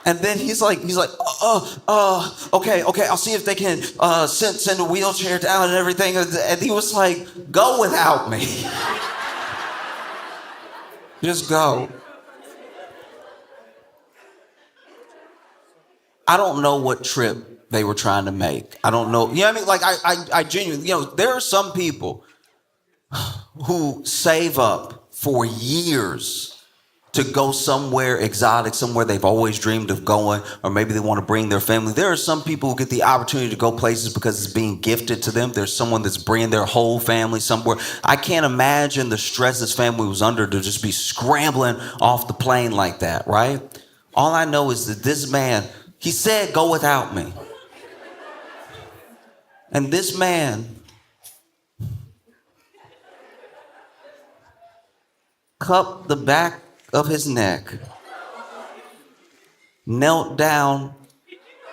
And then he's like, okay, I'll see if they can send a wheelchair down and everything. And he was like, go without me. Just go. I don't know what trip they were trying to make. I don't know. You know what I mean? Like, I genuinely, there are some people who save up for years to go somewhere exotic, somewhere they've always dreamed of going, or maybe they want to bring their family. There are some people who get the opportunity to go places because it's being gifted to them. There's someone that's bringing their whole family somewhere. I can't imagine the stress this family was under to just be scrambling off the plane like that, right? All I know is that this man, he said, go without me. And this man cupped the back of his neck, knelt down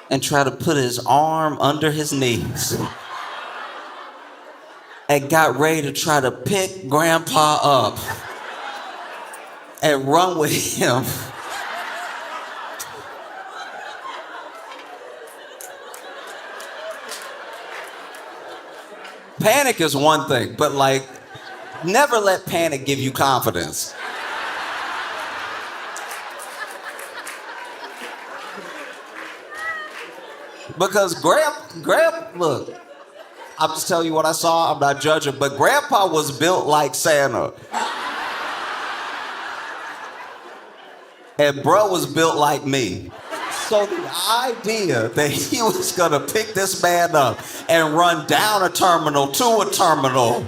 and tried to put his arm under his knees, and got ready to try to pick Grandpa up and run with him. Panic is one thing, but like, never let panic give you confidence. Because look, I'm just telling you what I saw, I'm not judging, but Grandpa was built like Santa. And bro was built like me. So the idea that he was gonna pick this man up and run down a terminal to a terminal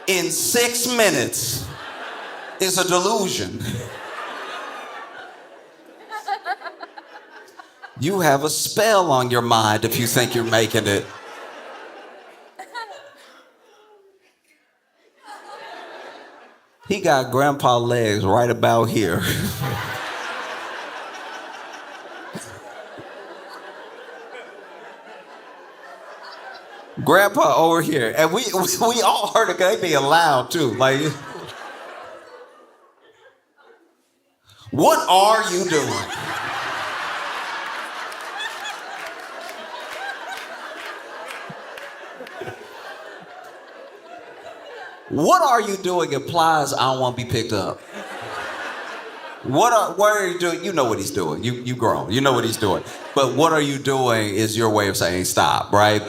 in 6 minutes is a delusion. You have a spell on your mind if you think you're making it. He got Grandpa legs right about here. Grandpa over here. And we all heard it, they being loud too. Like, What are you doing? What are you doing implies I don't want to be picked up. What are you doing? You know what he's doing. You grown. You know what he's doing. But what are you doing is your way of saying stop, right?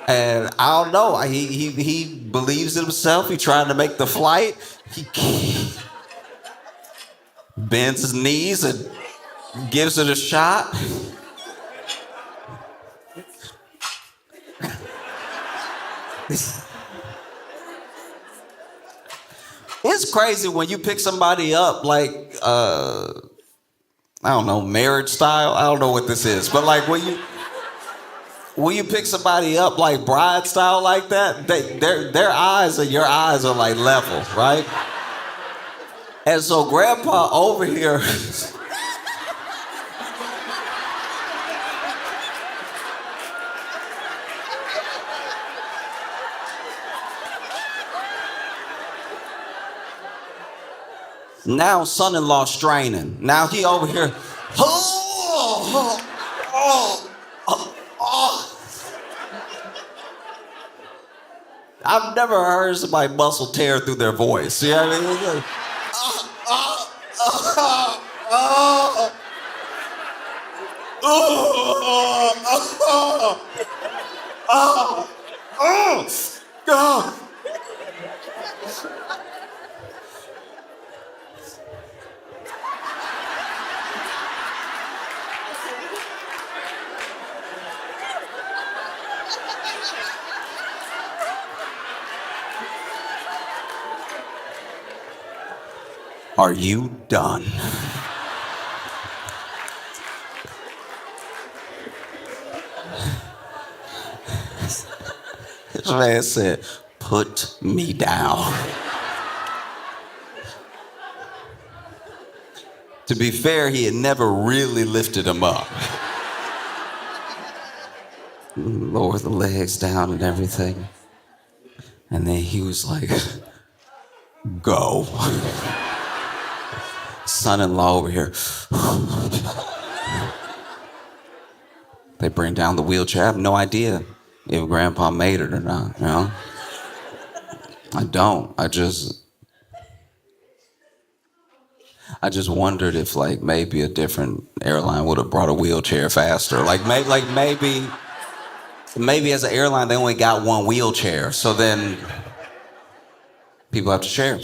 And I don't know. He believes in himself. He trying to make the flight. He bends his knees and gives it a shot. It's crazy when you pick somebody up like I don't know, marriage style. I don't know what this is, but like when you pick somebody up like bride style like that, their eyes and your eyes are like level, right? And so Grandpa over here. Now son-in-law straining. Now he over here. Oh, oh, oh, oh. I've never heard somebody muscle tear through their voice. You know what I mean? It's like, are you done? This man said, put me down. To be fair, he had never really lifted him up. Lower the legs down and everything. And then he was like, go. Son-in-law over here. They bring down the wheelchair. I have no idea if Grandpa made it or not, you know? I don't. I just wondered if like maybe a different airline would have brought a wheelchair faster. Maybe as an airline they only got one wheelchair, so then people have to share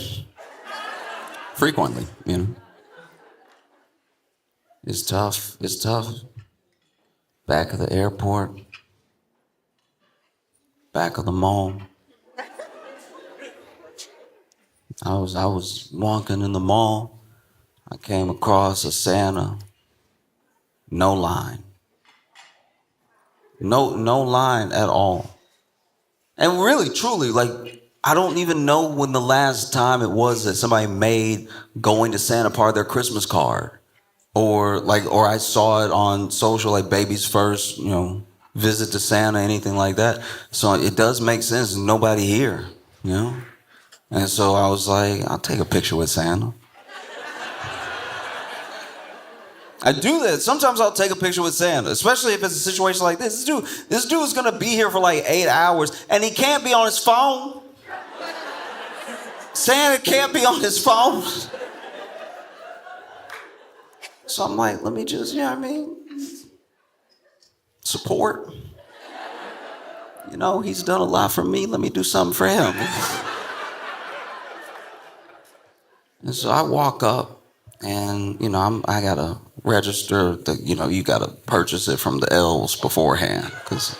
frequently, you know. It's tough. It's tough. Back of the airport, back of the mall. I was walking in the mall. I came across a Santa. No line. No line at all. And really, truly, like, I don't even know when the last time it was that somebody made going to Santa part of their Christmas card. Or I saw it on social, like Baby's first, you know, visit to Santa, anything like that. So it does make sense. There's nobody here, you know? And so I was like, I'll take a picture with Santa. I do that. Sometimes I'll take a picture with Santa, especially if it's a situation like this. This dude is gonna be here for like 8 hours, and he can't be on his phone. Santa can't be on his phone. So I'm like, let me just, you know what I mean? Support. You know, he's done a lot for me. Let me do something for him. And so I walk up, and you know, I gotta register. You know, you gotta purchase it from the elves beforehand, because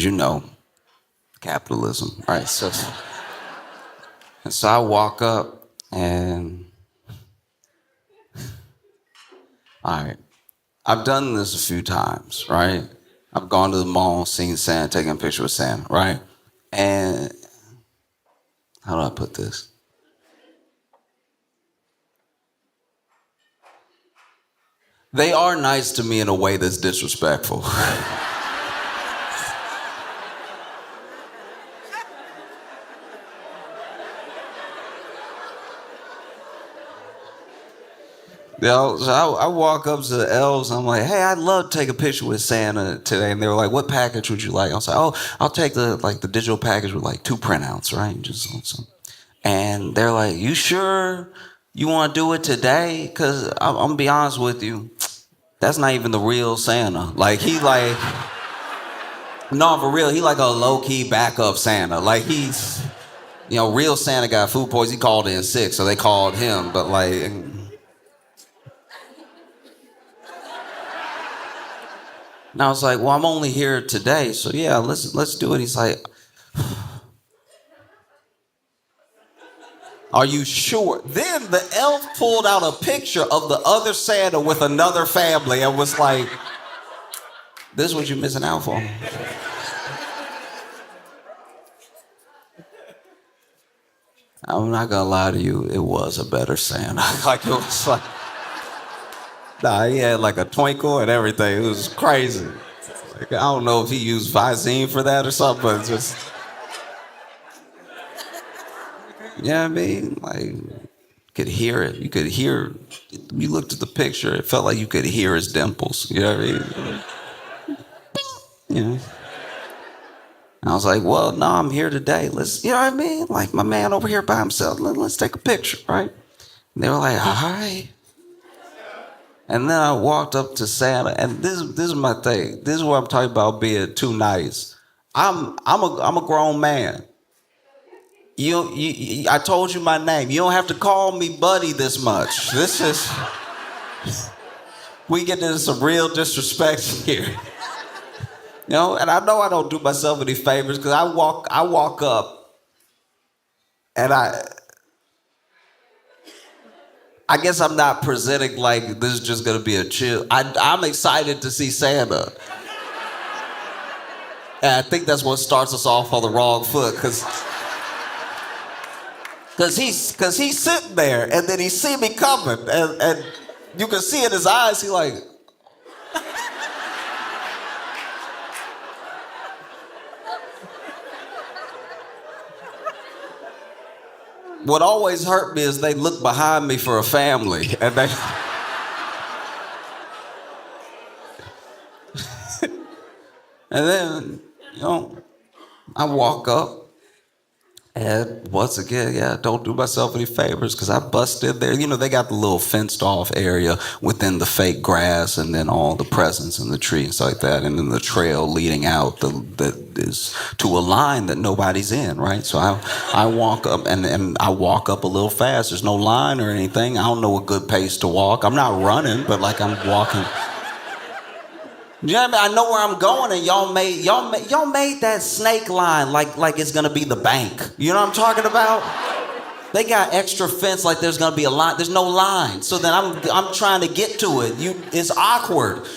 you know, capitalism, right? So I walk up, and all right, I've done this a few times, right? I've gone to the mall, seen Santa, taking a picture with Santa, right? And how do I put this? They are nice to me in a way that's disrespectful. So I walk up to the elves. I'm like, hey, I'd love to take a picture with Santa today. And they were like, what package would you like? I was like, oh, I'll take the digital package with like 2 printouts, right? Just some. And they're like, you sure you want to do it today? Because I'm gonna be honest with you, that's not even the real Santa. Like no, for real, he like a low key backup Santa. Like he's, real Santa got food poisoning. He called in sick, so they called him. But like. And I was like, well, I'm only here today, so yeah, let's do it. He's like, are you sure? Then the elf pulled out a picture of the other Santa with another family and was like, this is what you're missing out for. I'm not gonna lie to you, it was a better Santa. Like it was like, nah, he had like a twinkle and everything. It was crazy. Like, I don't know if he used Visine for that or something, but it's just, you know what I mean? Like, you could hear it. You could hear, you looked at the picture, it felt like you could hear his dimples. You know what I mean? You know? And I was like, well, no, I'm here today. Let's, you know what I mean? Like my man over here by himself, let's take a picture, right? And they were like, hi. And then I walked up to Santa, and this is my thing. This is what I'm talking about being too nice. I'm a grown man. I told you my name. You don't have to call me buddy this much. This is, we get into some real disrespect here. And I know I don't do myself any favors because I walk up, and I guess I'm not presenting like this is just gonna be a chill. I'm excited to see Santa. And I think that's what starts us off on the wrong foot, cause he's sitting there and then he see me coming and you can see in his eyes he like. What always hurt me is they look behind me for a family, and they. And then, I walk up, and once again, don't do myself any favors because I busted there. They got the little fenced off area within the fake grass, and then all the presents in the tree and stuff like that, and then the trail leading out that is to a line that nobody's in, right? So I walk up, and I walk up a little fast. There's no line or anything. I don't know a good pace to walk. I'm not running, but like I'm walking. You know what I mean? I know where I'm going, and y'all made that snake line like it's gonna be the bank. You know what I'm talking about? They got extra fence like there's gonna be a line. There's no line. So then I'm trying to get to it. It's awkward.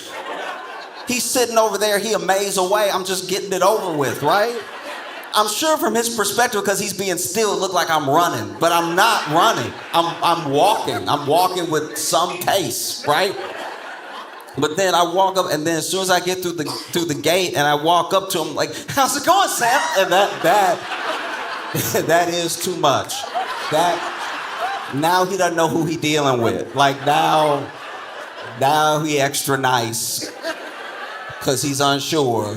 He's sitting over there, he a maze away. I'm just getting it over with, right? I'm sure from his perspective, because he's being still, it look like I'm running, but I'm not running. I'm walking. I'm walking with some pace, right? But then I walk up, and then as soon as I get through the gate, and I walk up to him like, "How's it going, Sam?" And that is too much. That now he doesn't know who he dealing with. Like now he extra nice because he's unsure.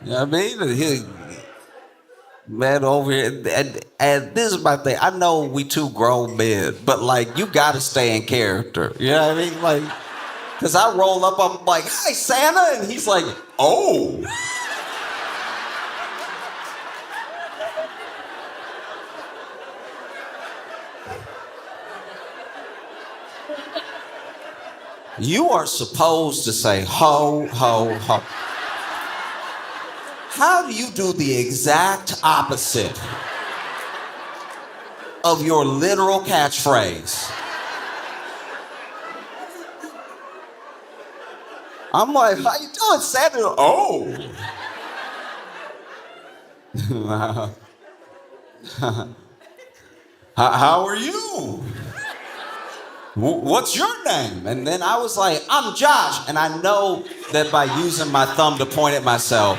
You know what I mean? Man, over here, and this is my thing. I know we two grown men, but like, you gotta stay in character. You know what I mean? Like, cause I roll up, I'm like, "Hi, Santa," and he's like, "Oh." You are supposed to say ho, ho, ho. How do you do the exact opposite of your literal catchphrase? I'm like, "How you doing, Santa?" "Oh." How are you? What's your name? And then I was like, "I'm Josh." And I know that by using my thumb to point at myself,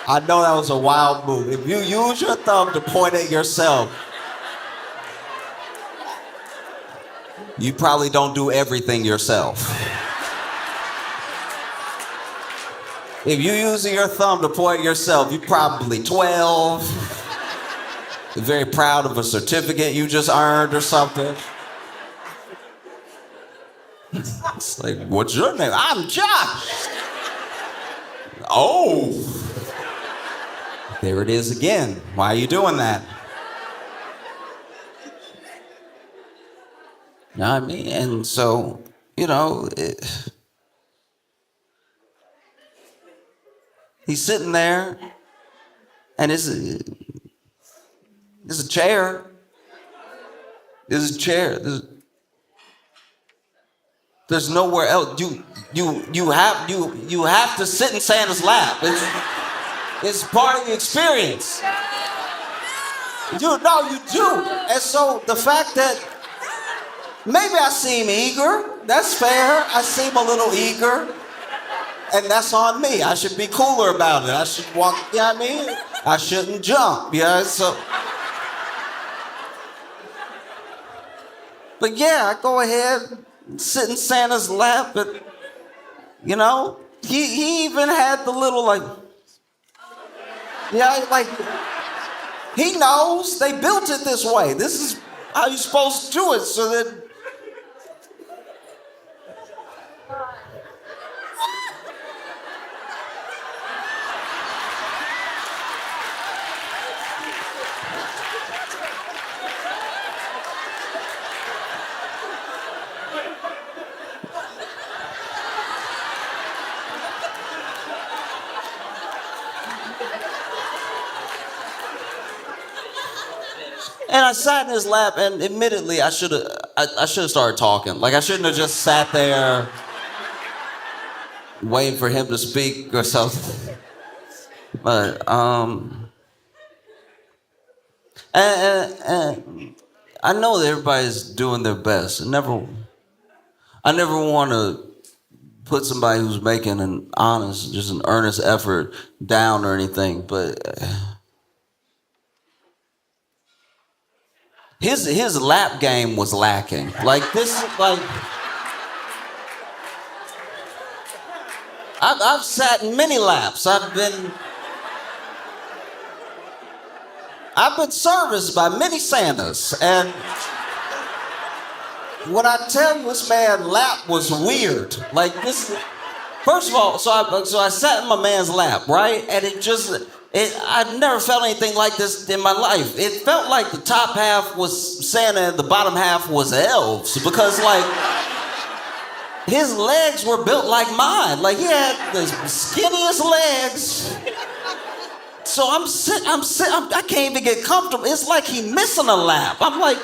I know that was a wild move. If you use your thumb to point at yourself, you probably don't do everything yourself. If you're using your thumb to point at yourself, you're probably 12. You're very proud of a certificate you just earned or something. It's like, what's your name? I'm Josh. Oh. There it is again. Why are you doing that? You know what I mean? And so, he's sitting there, and there's a chair. There's a chair. There's nowhere else. You have to sit in Santa's lap. It's part of the experience. You do. And so the fact that maybe I seem eager, that's fair. I seem a little eager. And that's on me. I should be cooler about it. I should walk, you know what I mean? I shouldn't jump, yeah, so. But yeah, I go ahead, sit in Santa's lap, but, he even had the little, he knows they built it this way. This is how you're supposed to do it, so that. And I sat in his lap, and admittedly, I should have started talking. Like, I shouldn't have just sat there waiting for him to speak or something. But and I know that everybody's doing their best. I never want to put somebody who's making an honest, just an earnest effort down or anything, but. His lap game was lacking. Like this, I've sat in many laps. I've been serviced by many Santas, and when I tell you this man's lap was weird. Like this, first of all, so I sat in my man's lap, right, and I've never felt anything like this in my life. It felt like the top half was Santa and the bottom half was elves, because his legs were built like mine. Like he had the skinniest legs. So I'm sitting, I can't even get comfortable. It's like he missing a lap. I'm like,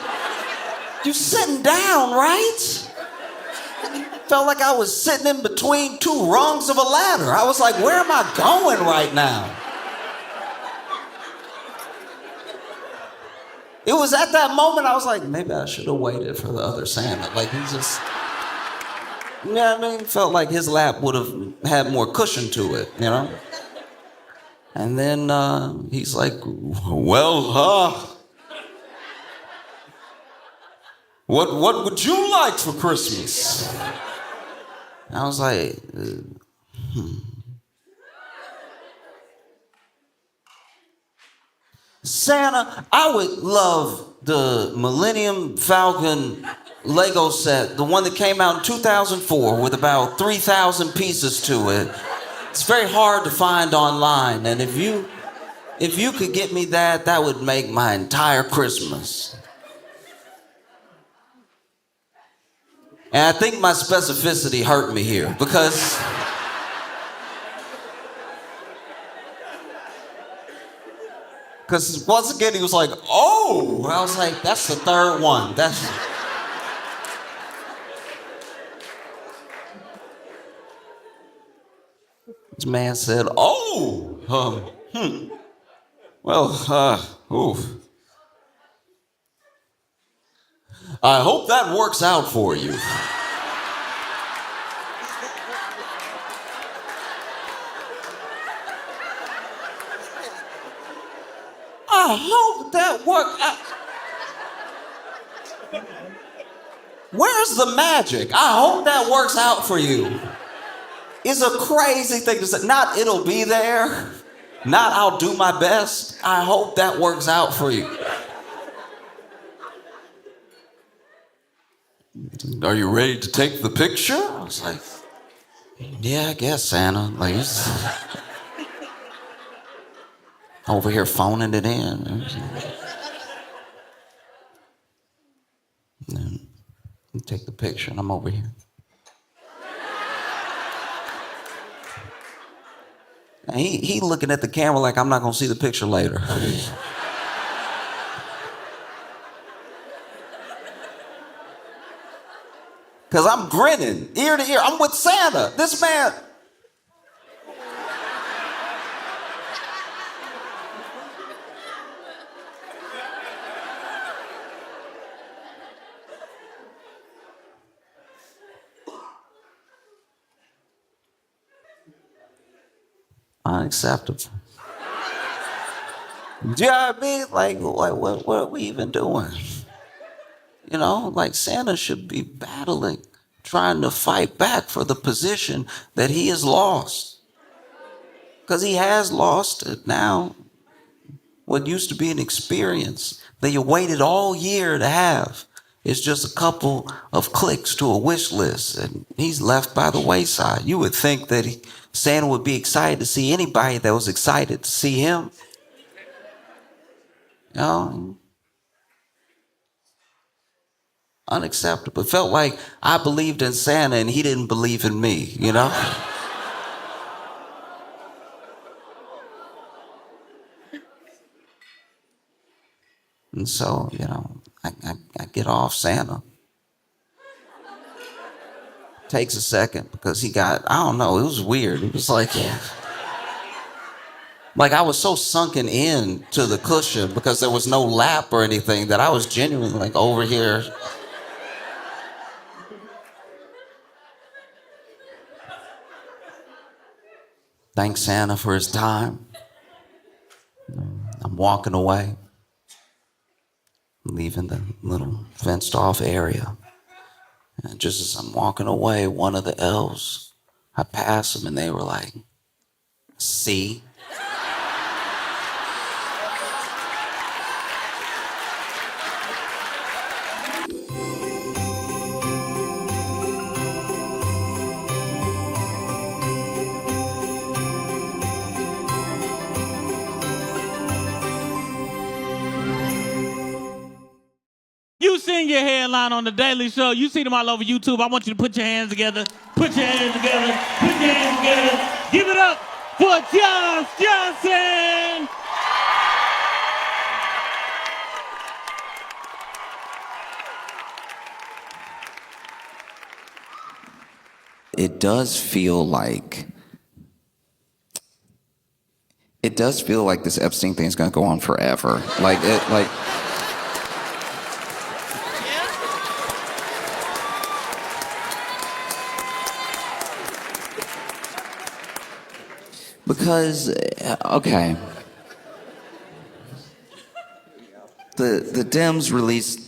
you sitting down, right? Felt like I was sitting in between two rungs of a ladder. I was like, where am I going right now? It was at that moment I was like, maybe I should have waited for the other Santa. Like he just, you know what I mean? Felt like his lap would have had more cushion to it, you know? And then he's like, well, what would you like for Christmas? And I was like, Santa, I would love the Millennium Falcon Lego set, the one that came out in 2004 with about 3,000 pieces to it. It's very hard to find online, and if you could get me that would make my entire Christmas. And I think my specificity hurt me here, because once again, he was like, oh! I was like, that's the third one. This man said, oh! Well, oof. I hope that works out for you. I hope that works. Where's the magic? I hope that works out for you. It's a crazy thing to say. Not it'll be there. Not I'll do my best. I hope that works out for you. Are you ready to take the picture? I was like, yeah, I guess, Santa. Like, over here phoning it in. And you take the picture, and I'm over here. And he looking at the camera like I'm not gonna see the picture later. Cause I'm grinning ear to ear. I'm with Santa. This man. Unacceptable. Do you know what I mean? Like what are we even doing? You know, like Santa should be battling, trying to fight back for the position that he has lost. Because he has lost it now. What used to be an experience that you waited all year to have is just a couple of clicks to a wish list, and he's left by the wayside. You would think that Santa would be excited to see anybody that was excited to see him. You know? Unacceptable. It felt like I believed in Santa and he didn't believe in me, you know? And so, you know, I get off Santa. Takes a second because he got, I don't know, it was weird. It was like I was so sunken in to the cushion because there was no lap or anything that I was genuinely like over here. Thanks Santa for his time. I'm walking away, leaving the little fenced off area. And just as I'm walking away, one of the elves, I passed them and they were like, see? You seen your headline on The Daily Show. You see them all over YouTube. I want you to put your hands together. Put your hands together. Put your hands together. Give it up for Josh Johnson. It does feel like this Epstein thing is going to go on forever. Because, okay, the Dems released,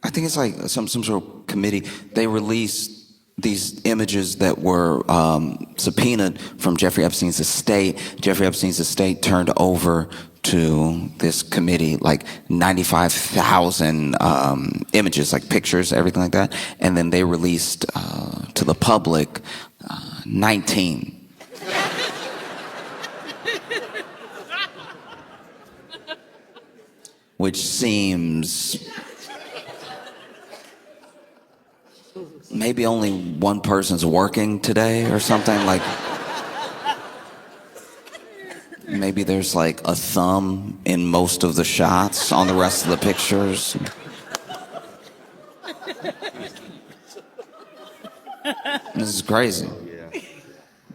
I think it's like some sort of committee, they released these images that were subpoenaed from Jeffrey Epstein's estate. Jeffrey Epstein's estate turned over to this committee like 95,000 images, like pictures, everything like that. And then they released to the public 19. Which seems maybe only one person's working today or something. Like maybe there's like a thumb in most of the shots on the rest of the pictures. This is crazy.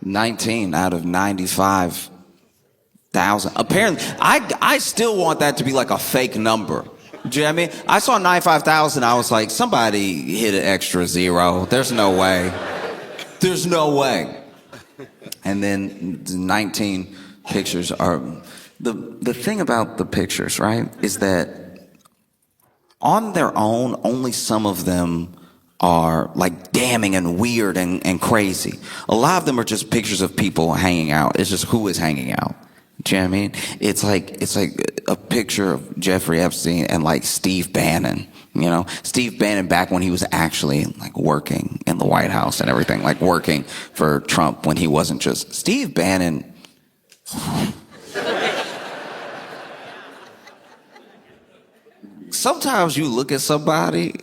19 out of 95,000. Apparently, I still want that to be like a fake number. Do you know what I mean? I saw 95,000. I was like, somebody hit an extra zero. There's no way. There's no way. And then the 19 pictures are the thing about the pictures, right, is that on their own, only some of them are like damning and weird and crazy. A lot of them are just pictures of people hanging out. It's just who is hanging out. Do you know what I mean? It's like a picture of Jeffrey Epstein and like Steve Bannon. You know, Steve Bannon back when he was actually like working in the White House and everything, like working for Trump when he wasn't just Steve Bannon. Sometimes you look at somebody.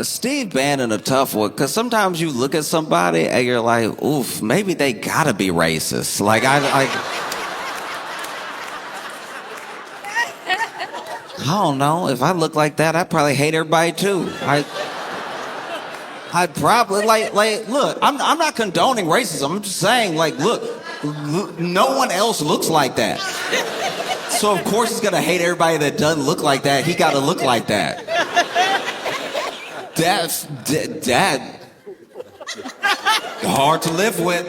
Steve Bannon a tough one, because sometimes you look at somebody and you're like, oof, maybe they gotta be racist. Like, I don't know. If I look like that, I'd probably hate everybody too. I'd probably, look, I'm not condoning racism. I'm just saying, like, look, no one else looks like that. So, of course, he's gonna hate everybody that doesn't look like that. He gotta look like that. That's hard to live with.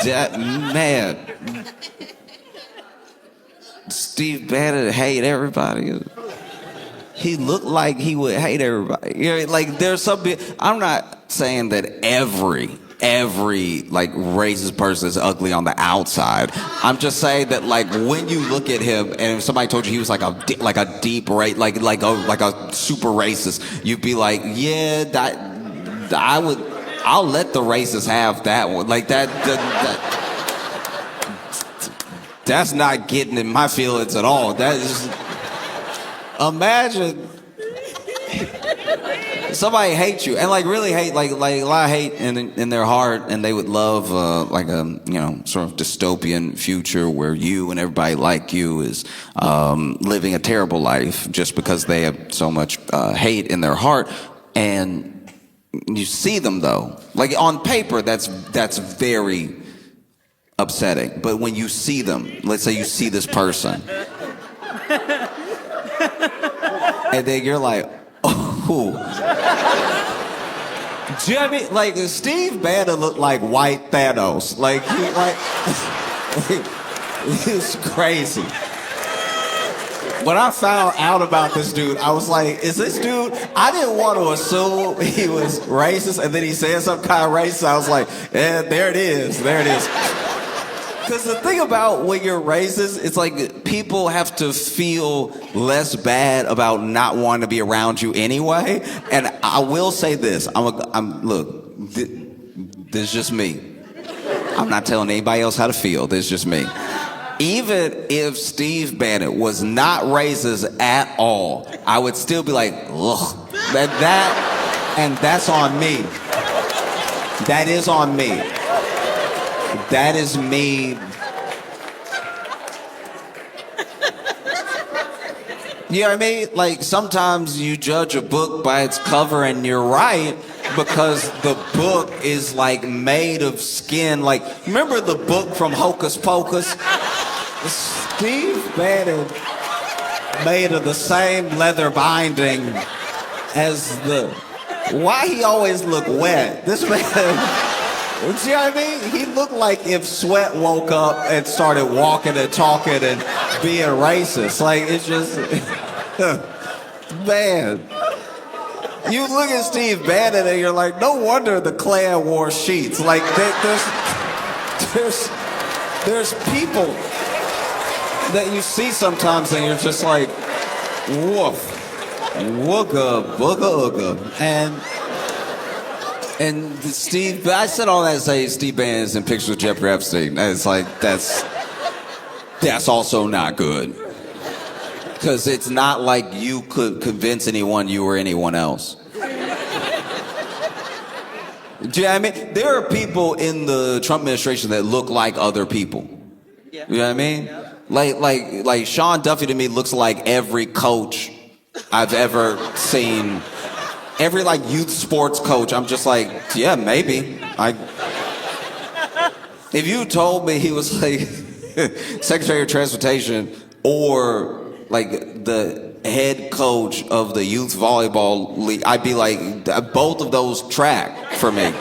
Man, Steve Bannon hate everybody. He looked like he would hate everybody. You know, like there's some. I'm not saying that every like racist person is ugly on the outside. I'm just saying that like when you look at him and if somebody told you he was like a deep like a super racist, you'd be like, yeah, I'll let the racists have that one. Like that's not getting in my feelings at all. That is, imagine somebody hates you and like really hate like a lot of hate in their heart, and they would love like a sort of dystopian future where you and everybody like you is living a terrible life just because they have so much hate in their heart. And you see them though, like on paper, that's very upsetting. But when you see them, let's say you see this person, and then you're like, oh. Do you know what I mean? Like, Steve Bannon looked like white Thanos. Like, he was crazy. When I found out about this dude, I was like, is this dude? I didn't want to assume he was racist, and then he said some kind of racist. I was like, yeah, there it is. There it is. Because the thing about when you're racist, it's like people have to feel less bad about not wanting to be around you anyway. And I will say this: look, this is just me. I'm not telling anybody else how to feel. This is just me. Even if Steve Bannon was not racist at all, I would still be like, ugh, and that's on me. That is on me. That is me. You know what I mean? Like, sometimes you judge a book by its cover, and you're right, because the book is, like, made of skin. Like, remember the book from Hocus Pocus? Steve Bannon made of the same leather binding as the... Why he always look wet? This man... See what I mean? He looked like if Sweat woke up and started walking and talking and being racist. Like, it's just... Man. You look at Steve Bannon and you're like, no wonder the Klan wore sheets. Like, there's people that you see sometimes and you're just like, woof. Wooga, booga, ooga. And Steve, I said all that to say Steve Bannon is in pictures with Jeffrey Epstein. It's like, that's also not good. Because it's not like you could convince anyone you were anyone else. Do you know what I mean? There are people in the Trump administration that look like other people. Yeah. You know what I mean? Yeah. Like Sean Duffy to me looks like every coach I've ever seen. Every like youth sports coach, I'm just like, yeah, maybe. If you told me he was like Secretary of Transportation or like the head coach of the youth volleyball league, I'd be like, both of those track for me.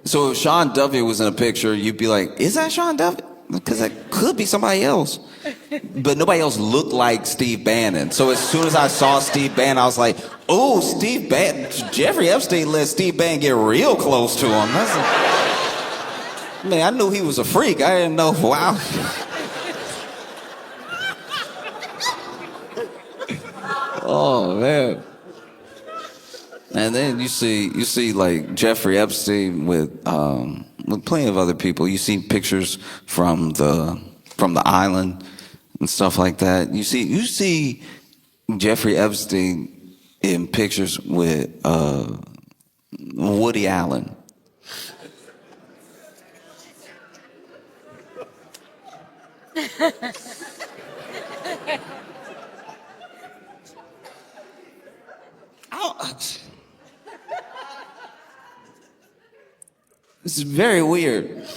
So if Sean Duffy was in a picture, you'd be like, is that Sean Duffy? Because that could be somebody else. But nobody else looked like Steve Bannon. So as soon as I saw Steve Bannon, I was like, oh, Steve Bannon. Jeffrey Epstein let Steve Bannon get real close to him. Man, I knew he was a freak. I didn't know, wow. Oh, man. And then you see like Jeffrey Epstein with plenty of other people. You see pictures from the island and stuff like that. You see Jeffrey Epstein in pictures with Woody Allen. This is very weird.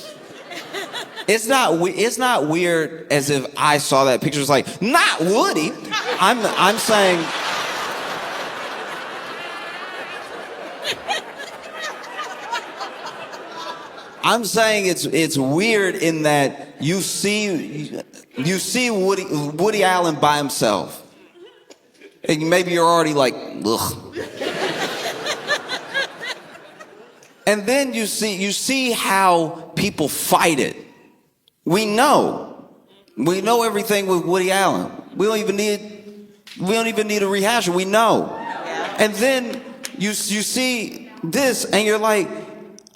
It's not weird as if I saw that picture. It's like, not Woody. I'm saying. I'm saying it's weird in that you see Woody Allen by himself, and maybe you're already like, ugh. And then you see how people fight it. We know everything with Woody Allen. We don't even need a rehash. We know. And then you see this, and you're like,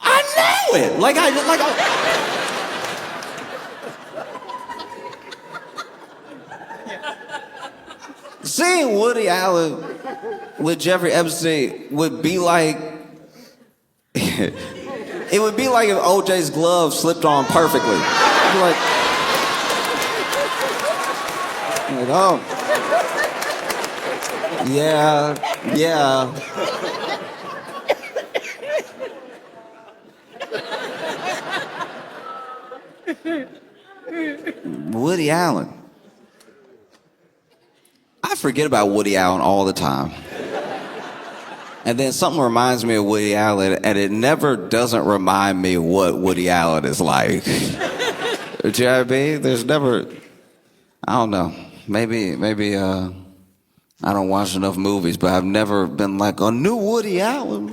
I know it. Like seeing Woody Allen with Jeffrey Epstein would be like. It would be like if OJ's glove slipped on perfectly. Like, oh, yeah. Woody Allen. I forget about Woody Allen all the time. And then something reminds me of Woody Allen, and it never doesn't remind me what Woody Allen is like. Do you know what I mean? There's never, I don't know, maybe I don't watch enough movies, but I've never been like, a new Woody Allen.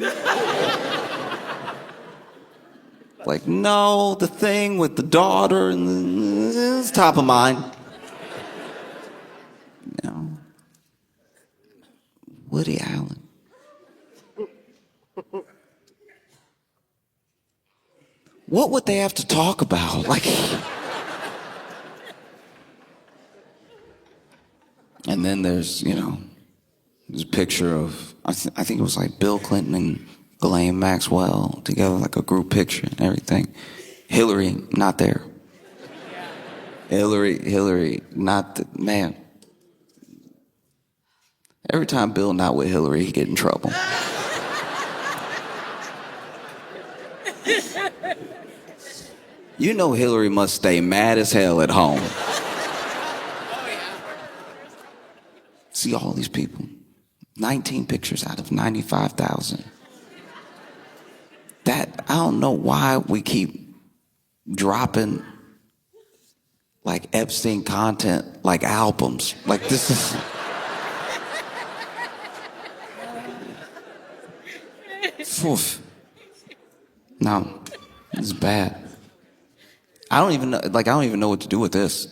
Like, no, the thing with the daughter, and it's top of mind. You know, Woody Allen. What would they have to talk about? Like, and then there's a picture of I think it was like Bill Clinton and Ghislaine Maxwell together, like a group picture and everything. Hillary not there. Hillary not the man. Every time Bill not with Hillary, he get in trouble. You know Hillary must stay mad as hell at home. See all these people. 19 pictures out of 95,000. That, I don't know why we keep dropping like Epstein content like albums. Like this is... Oof. No, it's bad. I don't even know what to do with this.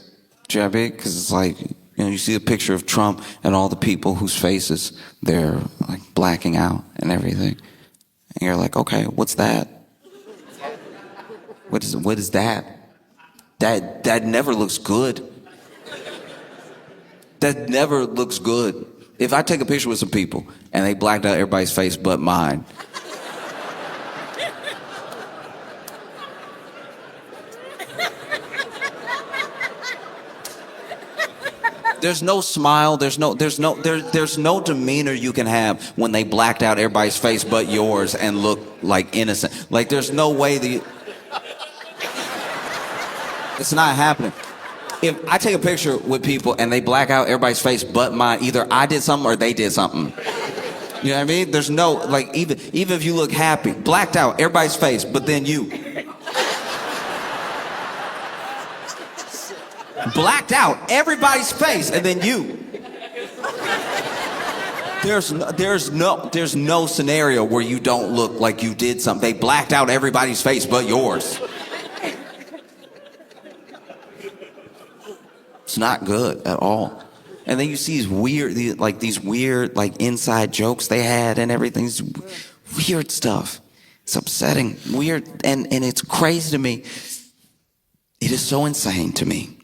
Do you know what I mean? Because it's like, you see a picture of Trump and all the people whose faces they're like blacking out and everything. And you're like, okay, what's that? What is that? That never looks good. That never looks good. If I take a picture with some people and they blacked out everybody's face but mine, there's no smile, there's no demeanor you can have when they blacked out everybody's face but yours and look like innocent. Like there's no way that it's not happening. if I take a picture with people and they black out everybody's face but mine, either I did something or they did something. You know what I mean? There's no, like, even if you look happy, blacked out everybody's face, but then you. Blacked out everybody's face, and then you. There's no scenario where you don't look like you did something. They blacked out everybody's face but yours. It's not good at all. And then you see these weird inside jokes they had and everything. It's weird stuff. It's upsetting, weird, and it's crazy to me. It is so insane to me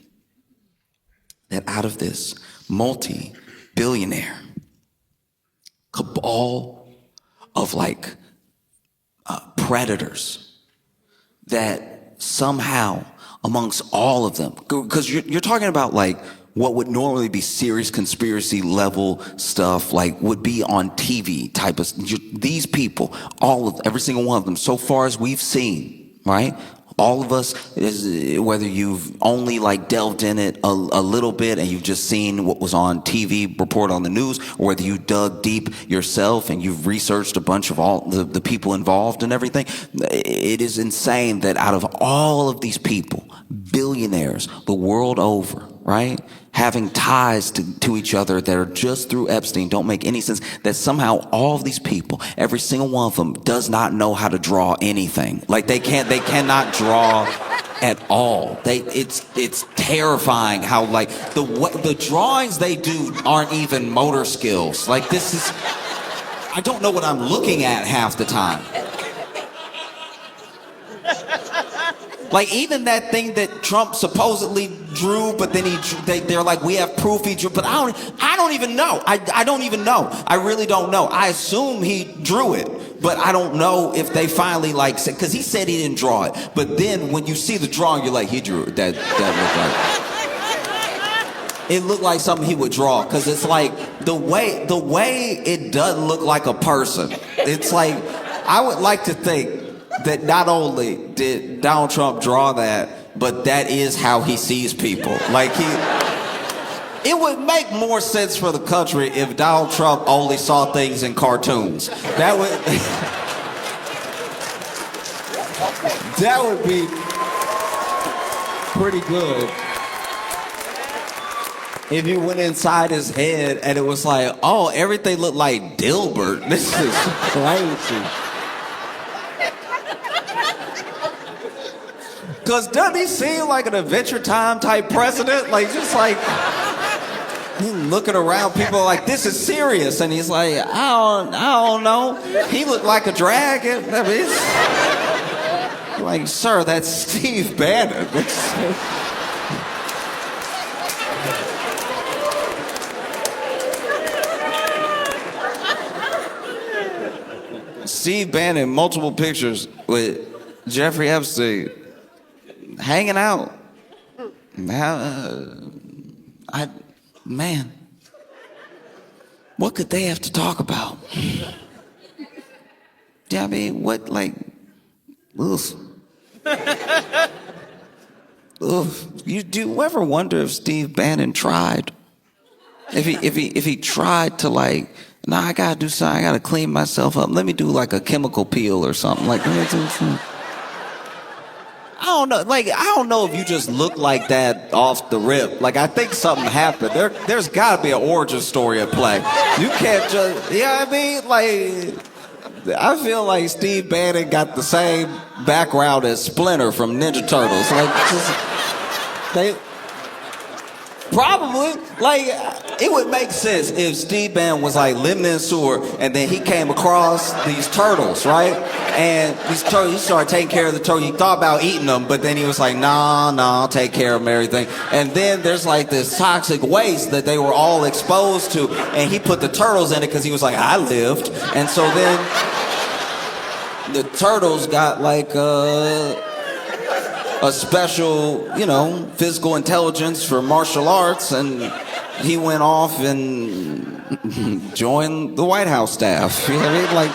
that out of this multi-billionaire cabal of predators, that somehow amongst all of them, because you're talking about what would normally be serious conspiracy level stuff, would be on TV type of, these people, every single one of them, so far as we've seen, right? All of us, whether you've only delved in it a little bit and you've just seen what was on TV reported on the news, or whether you dug deep yourself and you've researched a bunch of all the people involved and everything, it is insane that out of all of these people, billionaires the world over, right, having ties to each other that are just through Epstein, don't make any sense, that somehow all of these people, every single one of them, does not know how to draw anything. They cannot draw at all. It's terrifying how the drawings they do aren't even motor skills. This is, I don't know what I'm looking at half the time. Even that thing that Trump supposedly drew, but then they're like, we have proof he drew, but I don't even know. I don't even know. I really don't know. I assume he drew it, but I don't know if they finally said, because he said he didn't draw it. But then when you see the drawing, you're like, he drew it. That looked like, it looked like something he would draw, because it's the way it doesn't look like a person. It's I would like to think that not only did Donald Trump draw that, but that is how he sees people. It would make more sense for the country if Donald Trump only saw things in cartoons. That would be pretty good. If you went inside his head and it was oh, everything looked like Dilbert. This is crazy. Because doesn't he seem like an Adventure Time type president? He's looking around, people are like, this is serious. And he's like, I don't know. He looked like a dragon. I mean, it's, sir, that's Steve Bannon. Steve Bannon, multiple pictures with Jeffrey Epstein. Hanging out. Man, what could they have to talk about? Yeah, I mean, what, oof. Oof. Do you ever wonder if Steve Bannon tried? If he tried to I gotta do something, I gotta clean myself up. Let me do a chemical peel or something. Let me do something. I don't know. I don't know if you just look like that off the rip. I think something happened. There's got to be an origin story at play. You can't just, I mean? I feel like Steve Bannon got the same background as Splinter from Ninja Turtles. They probably, it would make sense if Steve Bannon was living in a sewer and then he came across these turtles, right? And these turtles, he started taking care of the turtles. He thought about eating them, but then he was like, nah, I'll take care of them, everything. And then there's this toxic waste that they were all exposed to, and he put the turtles in it because he was like, I lived. And so then the turtles got a special, physical intelligence for martial arts, and he went off and joined the White House staff. You know what I mean?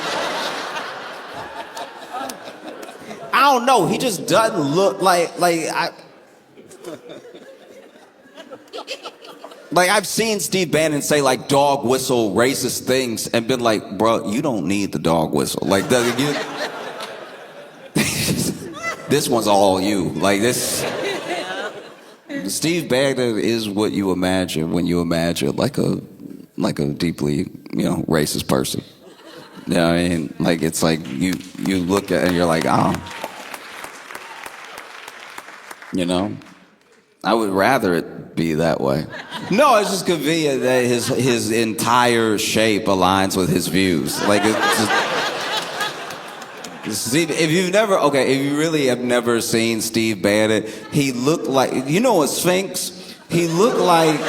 I don't know. He just doesn't look Like, I've seen Steve Bannon say, like, dog whistle racist things and been like, bro, you don't need the dog whistle. Like, this one's all you. Like, this... Steve Bannon is what you imagine when you imagine, like a deeply, racist person. You know what I mean? Like, it's like you look at it and you're like, oh. I would rather it be that way. No, it's just convenient that his entire shape aligns with his views. Like, it's just, see, if you really have never seen Steve Bannon, he looked like, a Sphinx? He looked like...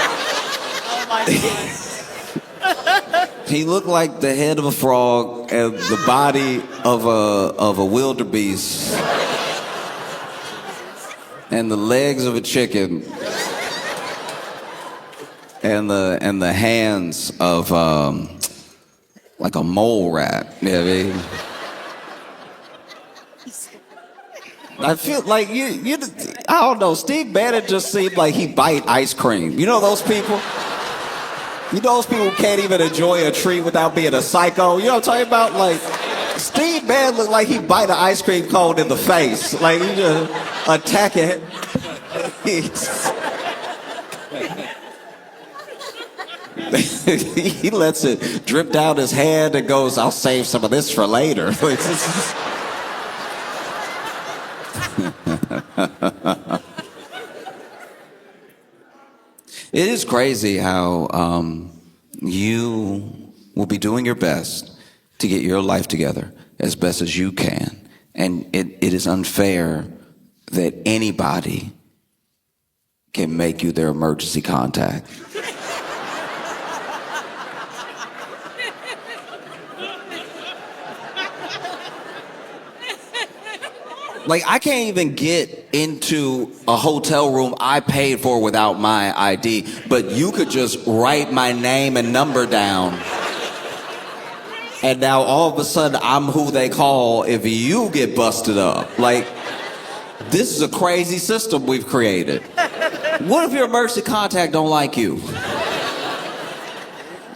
He looked like the head of a frog and the body of a wildebeest and the legs of a chicken and the hands of like a mole rat. You know what I mean? I feel like I don't know, Steve Bannon just seemed like he bite ice cream. You know those people? You know those people who can't even enjoy a treat without being a psycho? You know what I'm talking about? Like, Steve Bannon looked like he bite an ice cream cone in the face. Like, he just attack it. He lets it drip down his hand and goes, I'll save some of this for later. It is crazy how you will be doing your best to get your life together as best as you can. And it is unfair that anybody can make you their emergency contact. Like, I can't even get into a hotel room I paid for without my ID, but you could just write my name and number down. And now all of a sudden I'm who they call if you get busted up. Like, this is a crazy system we've created. What if your emergency contact don't like you?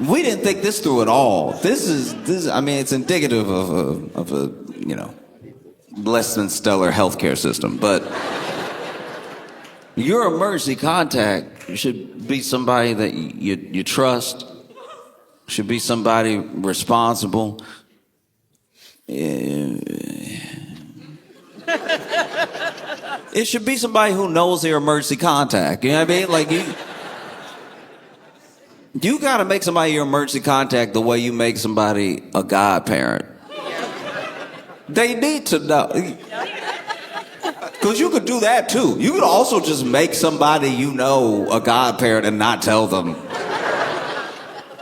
We didn't think this through at all. This is it's indicative of a less than stellar healthcare system, but your emergency contact should be somebody that you trust, should be somebody responsible. It should be somebody who knows their emergency contact. You know what I mean? Like, you gotta make somebody your emergency contact the way you make somebody a godparent. They need to know. Because you could do that too. You could also just make somebody a godparent and not tell them.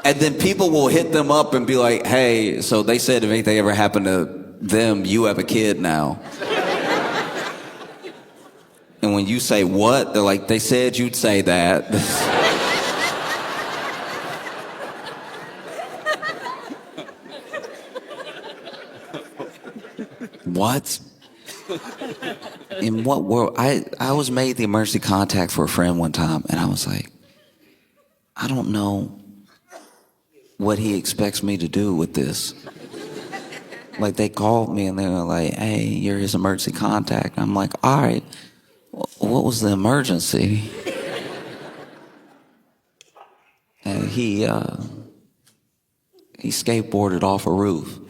And then people will hit them up and be like, hey, so they said if anything ever happened to them, you have a kid now. And when you say what, they're like, they said you'd say that. What? In what world? I was made the emergency contact for a friend one time, and I was like, I don't know what he expects me to do with this. Like, they called me and they were like, hey, you're his emergency contact. I'm like, all right, what was the emergency? And he skateboarded off a roof.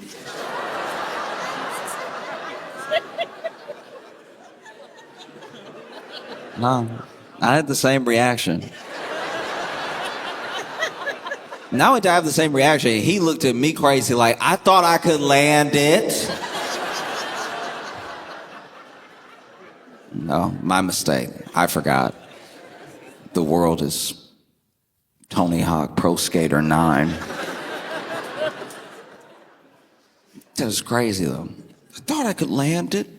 No, I had the same reaction. Not only did I have the same reaction, he looked at me crazy like, I thought I could land it. No, my mistake. I forgot. The world is Tony Hawk Pro Skater 9. That was crazy, though. I thought I could land it.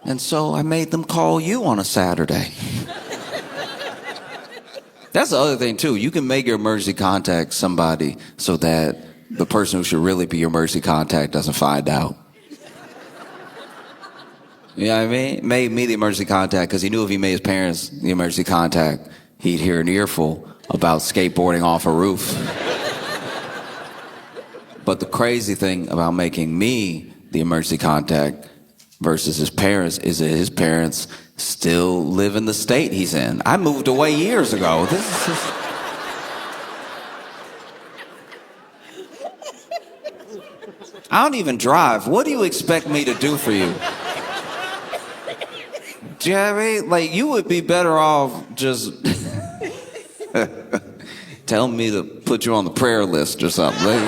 And so I made them call you on a Saturday. That's the other thing, too. You can make your emergency contact somebody so that the person who should really be your emergency contact doesn't find out. You know what I mean? Made me the emergency contact because he knew if he made his parents the emergency contact, he'd hear an earful about skateboarding off a roof. But the crazy thing about making me the emergency contact versus his parents is that his parents still live in the state he's in. I moved away years ago. This is just... I don't even drive. What do you expect me to do for you? Do you know what I mean? Like, you would be better off just telling me to put you on the prayer list or something.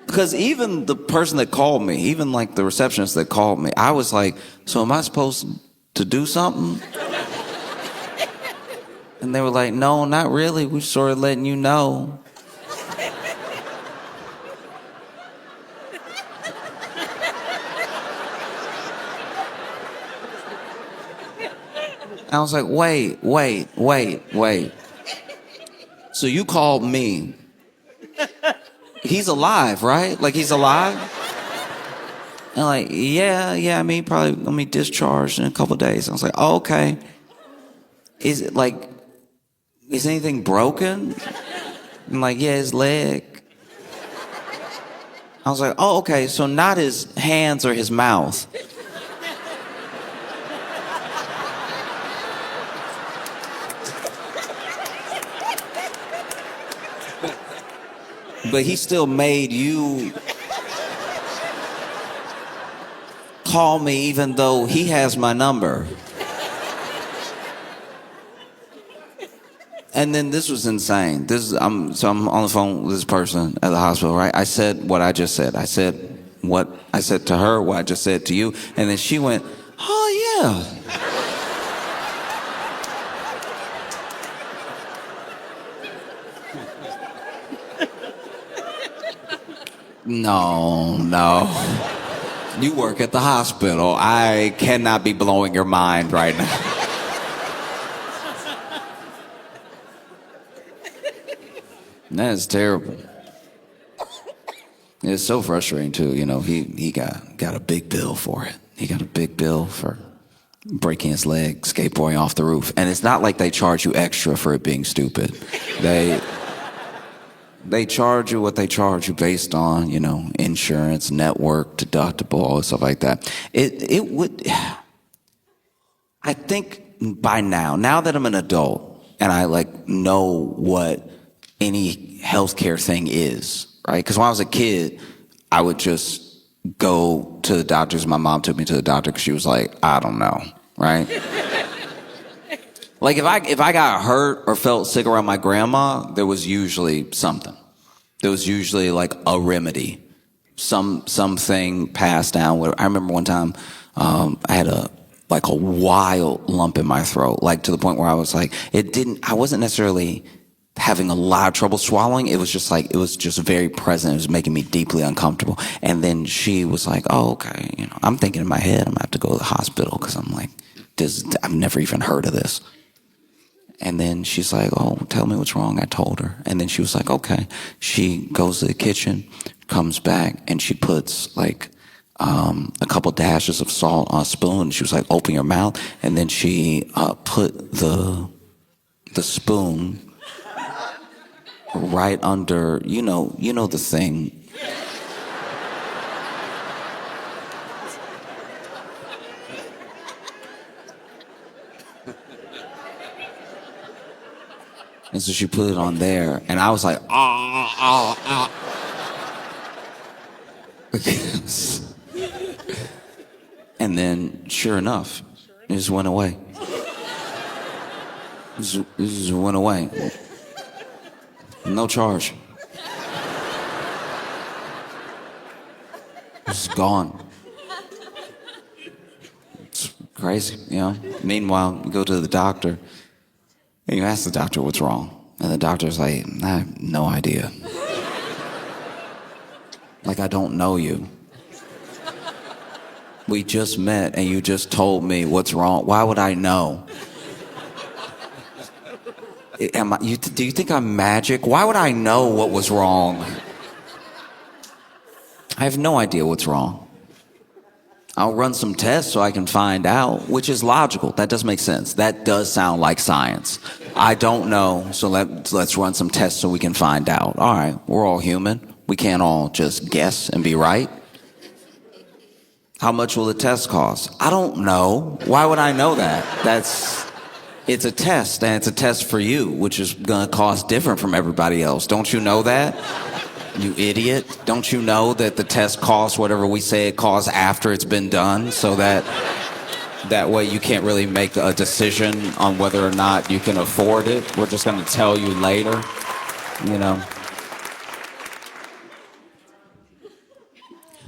Because even the person that called me, even like the receptionist that called me, I was like, so am I supposed to do something? And they were like, no, not really. We're sort of letting you know. I was like, wait. So you called me. He's alive, right? Like, he's alive? And like, yeah, I mean, probably gonna be discharged in a couple of days. I was like, oh, okay. Is it like, is anything broken? I'm like, yeah, his leg. I was like, oh, okay, so not his hands or his mouth. But he still made you call me even though he has my number. And then this was insane. I'm on the phone with this person at the hospital, right? I said what I just said. I said what I said to her, what I just said to you. And then she went, oh, yeah. No. You work at the hospital. I cannot be blowing your mind right now. That is terrible. It's so frustrating too. You know, he got a big bill for it. He got a big bill for breaking his leg, skateboarding off the roof. And it's not like they charge you extra for it being stupid. They charge you what they charge you based on, you know, insurance, network, deductible, all stuff like that. It would, I think by now that I'm an adult and I like know what any healthcare thing is, right? Because when I was a kid, I would just go to the doctors. My mom took me to the doctor because she was like, I don't know, right? Like if I got hurt or felt sick around my grandma, there was usually something. There was usually like a remedy, something passed down. I remember one time I had a wild lump in my throat, like to the point where I was like, I wasn't necessarily having a lot of trouble swallowing. It was just very present. It was making me deeply uncomfortable. And then she was like, oh, okay. You know, I'm thinking in my head, I'm gonna have to go to the hospital because I'm like, I've never even heard of this. And then she's like, oh, tell me what's wrong. I told her. And then she was like, okay. She goes to the kitchen, comes back, and she puts like a couple dashes of salt on a spoon. She was like, open your mouth. And then she put the spoon right under, you know the thing. And so she put it on there, and I was like, ah. And then, sure enough, it just went away. It just went away. No charge. It's gone. It's crazy, you know? Meanwhile, you go to the doctor, and you ask the doctor what's wrong. And the doctor's like, I have no idea. Like, I don't know you. We just met and you just told me what's wrong. Why would I know? Do you think I'm magic? Why would I know what was wrong? I have no idea what's wrong. I'll run some tests so I can find out, which is logical. That does make sense. That does sound like science. I don't know, so let's run some tests so we can find out. All right, we're all human. We can't all just guess and be right. How much will the test cost? I don't know. Why would I know that? It's a test, and it's a test for you, which is gonna cost different from everybody else. Don't you know that? You idiot. Don't you know that the test costs whatever we say it costs after it's been done, so that way you can't really make a decision on whether or not you can afford it. We're just gonna tell you later, you know.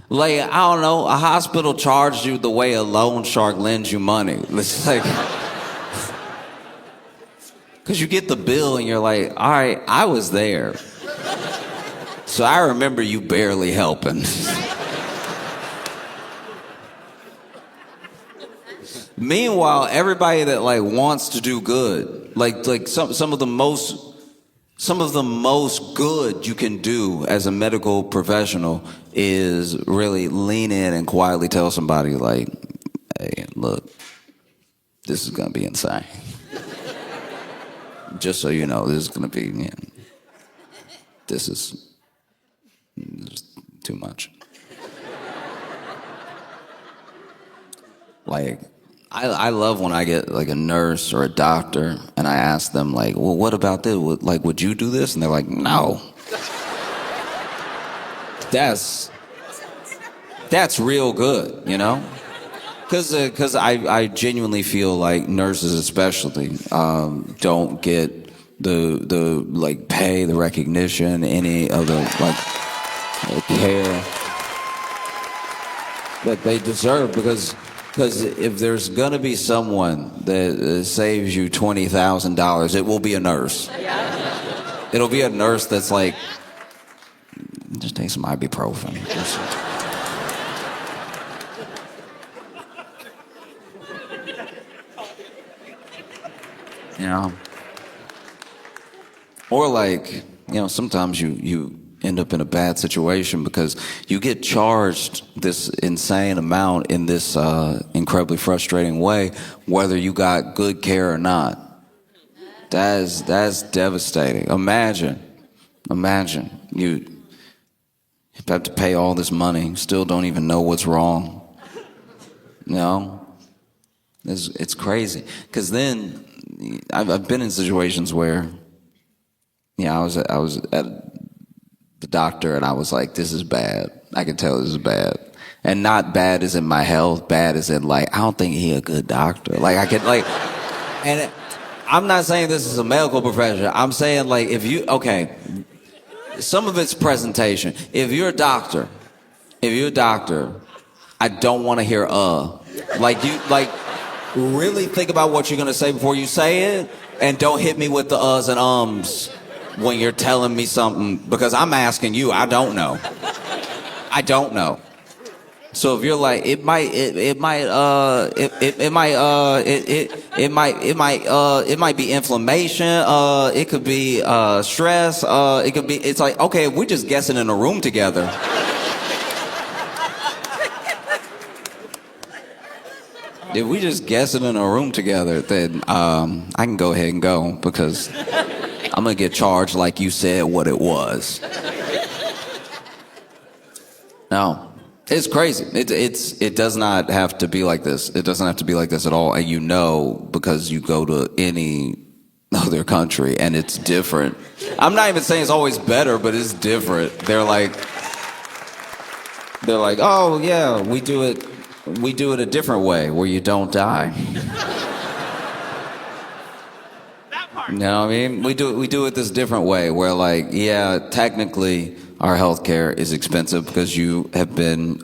Like, I don't know, a hospital charged you the way a loan shark lends you money. It's like, because you get the bill and you're like, all right, I was there. So I remember you barely helping. Meanwhile, everybody that like wants to do good, like some of the most good you can do as a medical professional is really lean in and quietly tell somebody like, hey, look, this is gonna be insane. Just so you know, this is gonna be, this is too much. Like, I love when I get like a nurse or a doctor and I ask them like, well, what about this? Like, would you do this? And they're like, no. That's real good, you know? Because I genuinely feel like nurses especially don't get the like pay, the recognition, any of the like care that they deserve, because if there's gonna be someone that saves you $20,000, it will be a nurse. It'll be a nurse that's like, just take some ibuprofen. You know? Or like, sometimes you end up in a bad situation because you get charged this insane amount in this incredibly frustrating way, whether you got good care or not. That's devastating. Imagine you have to pay all this money, still don't even know what's wrong. It's crazy. Because then I've been in situations where, I was at the doctor and I was like, this is bad. I can tell this is bad. And not bad as in my health, bad as in like, I don't think he a good doctor. Like I could like, and I'm not saying this is a medical profession. I'm saying like, some of it's presentation. If you're a doctor, I don't want to hear really think about what you're gonna say before you say it, and don't hit me with the uhs and ums when you're telling me something, because I'm asking you. I don't know. So if you're like, it might be inflammation. It could be stress. It could be. It's like, okay, we're just guessing in a room together. If we just guessing in a room together, then I can go ahead and go, because I'm gonna get charged like you said what it was. No. It's crazy. It does not have to be like this. It doesn't have to be like this at all. And because you go to any other country and it's different. I'm not even saying it's always better, but it's different. They're like, oh yeah, we do it a different way where you don't die. You know what I mean? We do it this different way where like, yeah, technically our healthcare is expensive because you have been,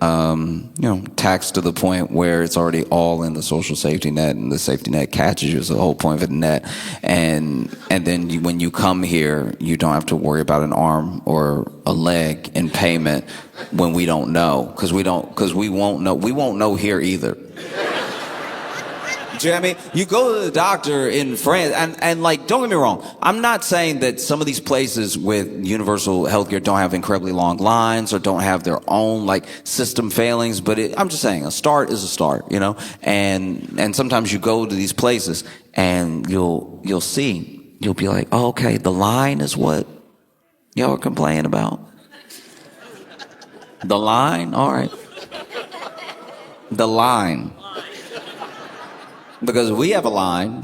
taxed to the point where it's already all in the social safety net, and the safety net catches you. Is the whole point of the net. And then when you come here, you don't have to worry about an arm or a leg in payment when we don't know, because we won't know here either. Do you know what I mean? You go to the doctor in France, and like, don't get me wrong. I'm not saying that some of these places with universal healthcare don't have incredibly long lines or don't have their own like system failings, but I'm just saying a start is a start, you know? And sometimes you go to these places and you'll be like, oh, okay, the line is what y'all are complaining about. The line? All right. The line. Because we have a line.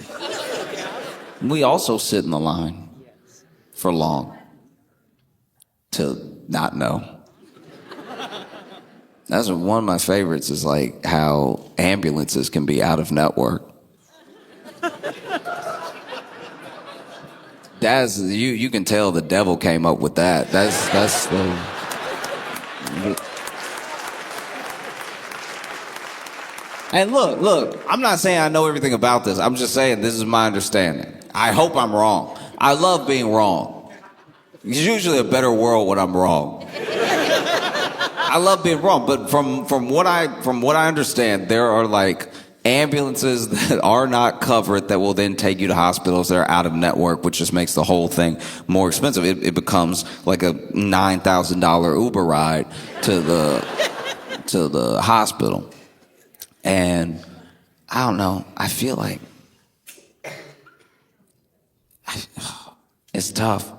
We also sit in the line for long to not know. That's one of my favorites is like how ambulances can be out of network. That's you can tell the devil came up with that. That's the And look, I'm not saying I know everything about this. I'm just saying this is my understanding. I hope I'm wrong. I love being wrong. It's usually a better world when I'm wrong. I love being wrong, but from what I understand, there are like ambulances that are not covered that will then take you to hospitals that are out of network, which just makes the whole thing more expensive. It becomes like a $9,000 Uber ride to the hospital. And I don't know, I feel like it's tough.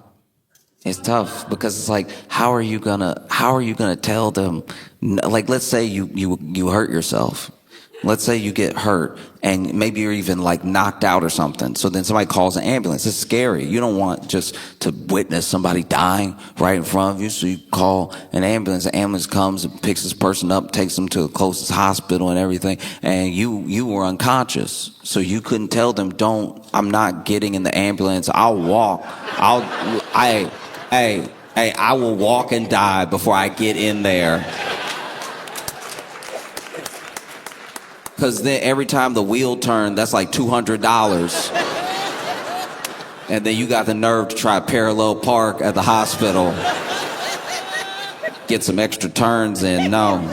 It's tough because it's like, how are you gonna tell them? Like, let's say you hurt yourself. Let's say you get hurt and maybe you're even like knocked out or something. So then somebody calls an ambulance. It's scary. You don't want just to witness somebody dying right in front of you. So you call an ambulance. The ambulance comes and picks this person up, takes them to the closest hospital and everything. And you were unconscious. So you couldn't tell them, I'm not getting in the ambulance. I'll walk. I will walk and die before I get in there. Because then every time the wheel turned, that's like $200. And then you got the nerve to try parallel park at the hospital. Get some extra turns in. No.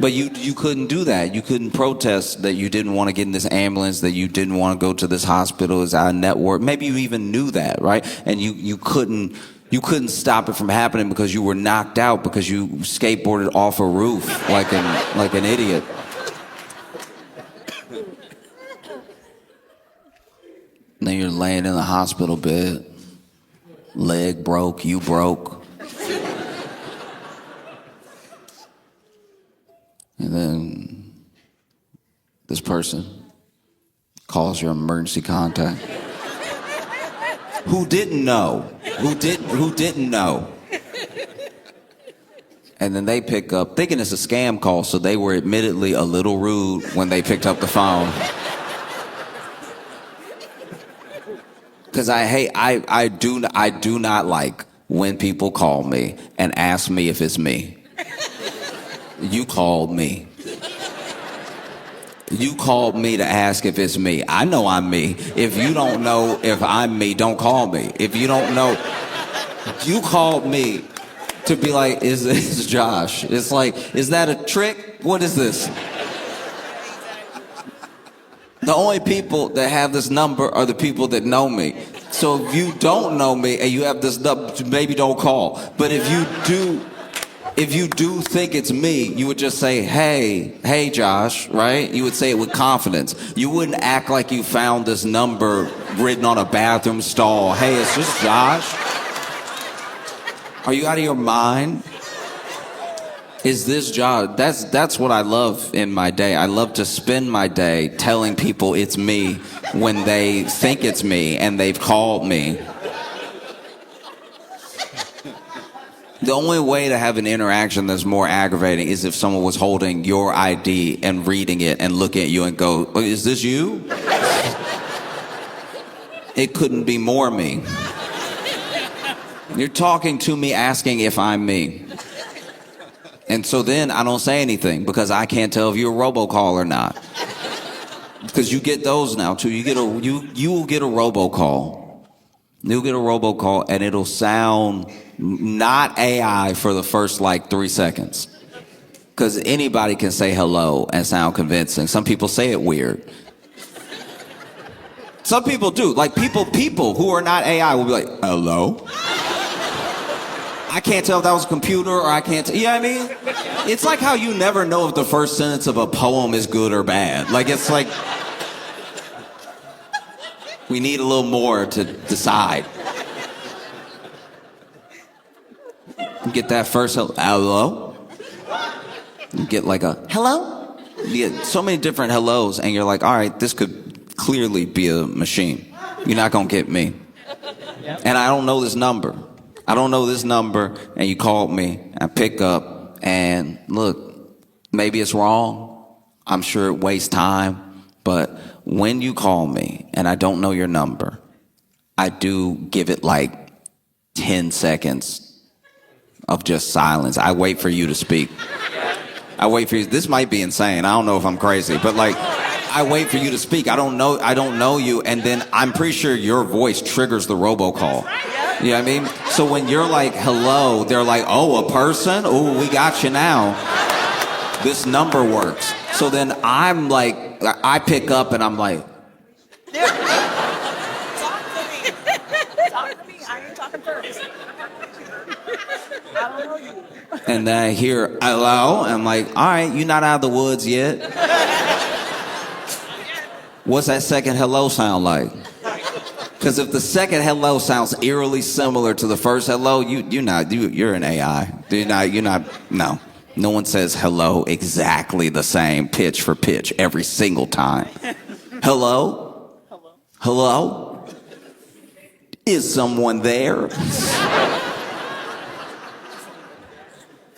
But you couldn't do that. You couldn't protest that you didn't want to get in this ambulance, that you didn't want to go to this hospital, it's out of network. Maybe you even knew that, right? And you couldn't stop it from happening because you were knocked out because you skateboarded off a roof like an idiot. And then you're laying in the hospital bed, leg broke, you broke. And then this person calls your emergency contact. Who didn't know? Who didn't know? And then they pick up, thinking it's a scam call, so they were admittedly a little rude when they picked up the phone. Because I do not like when people call me and ask me if it's me. You called me. You called me to ask if it's me. I know I'm me. If you don't know if I'm me, don't call me. If you don't know, you called me to be like, is this Josh? It's like, is that a trick? What is this? The only people that have this number are the people that know me. So if you don't know me and you have this number, maybe don't call. But if you do think it's me, you would just say, hey, Josh, right? You would say it with confidence. You wouldn't act like you found this number written on a bathroom stall. Hey, it's just Josh. Are you out of your mind? Is this Josh? That's what I love in my day. I love to spend my day telling people it's me when they think it's me and they've called me. The only way to have an interaction that's more aggravating is if someone was holding your ID and reading it and looking at you and go, is this you? It couldn't be more me. You're talking to me asking if I'm me. And so then I don't say anything because I can't tell if you're a robocall or not. Because you get those now too. You will get a robocall. You'll get a robocall and it'll sound not AI for the first like 3 seconds. Because anybody can say hello and sound convincing. Some people say it weird. Some people do. Like people who are not AI will be like, hello? I can't tell if that was a computer or I can't you know what I mean? It's like how you never know if the first sentence of a poem is good or bad. Like, it's like, we need a little more to decide. You get that first hello? You get like a hello? You get so many different hellos, and you're like, all right, this could clearly be a machine. You're not gonna get me. And I don't know this number. I don't know this number, and you called me. I pick up, and look, maybe it's wrong. I'm sure it wastes time. But when you call me, and I don't know your number, I do give it like 10 seconds of just silence. I wait for you to speak. I wait for you. This might be insane. I don't know if I'm crazy, but like, I wait for you to speak. I don't know you, and then I'm pretty sure your voice triggers the robocall. You know what I mean? So when you're like, hello, they're like, oh, a person? Oh, we got you now. This number works. So then I'm like, I pick up and I'm like, Talk to me. I ain't talking first. I don't know you. and then I hear, hello? And I'm like, all right, you're not out of the woods yet. What's that second hello sound like? Because if the second hello sounds eerily similar to the first hello, you're an AI. You're not, no. No one says hello exactly the same pitch for pitch every single time. Hello? Hello. Hello? Is someone there?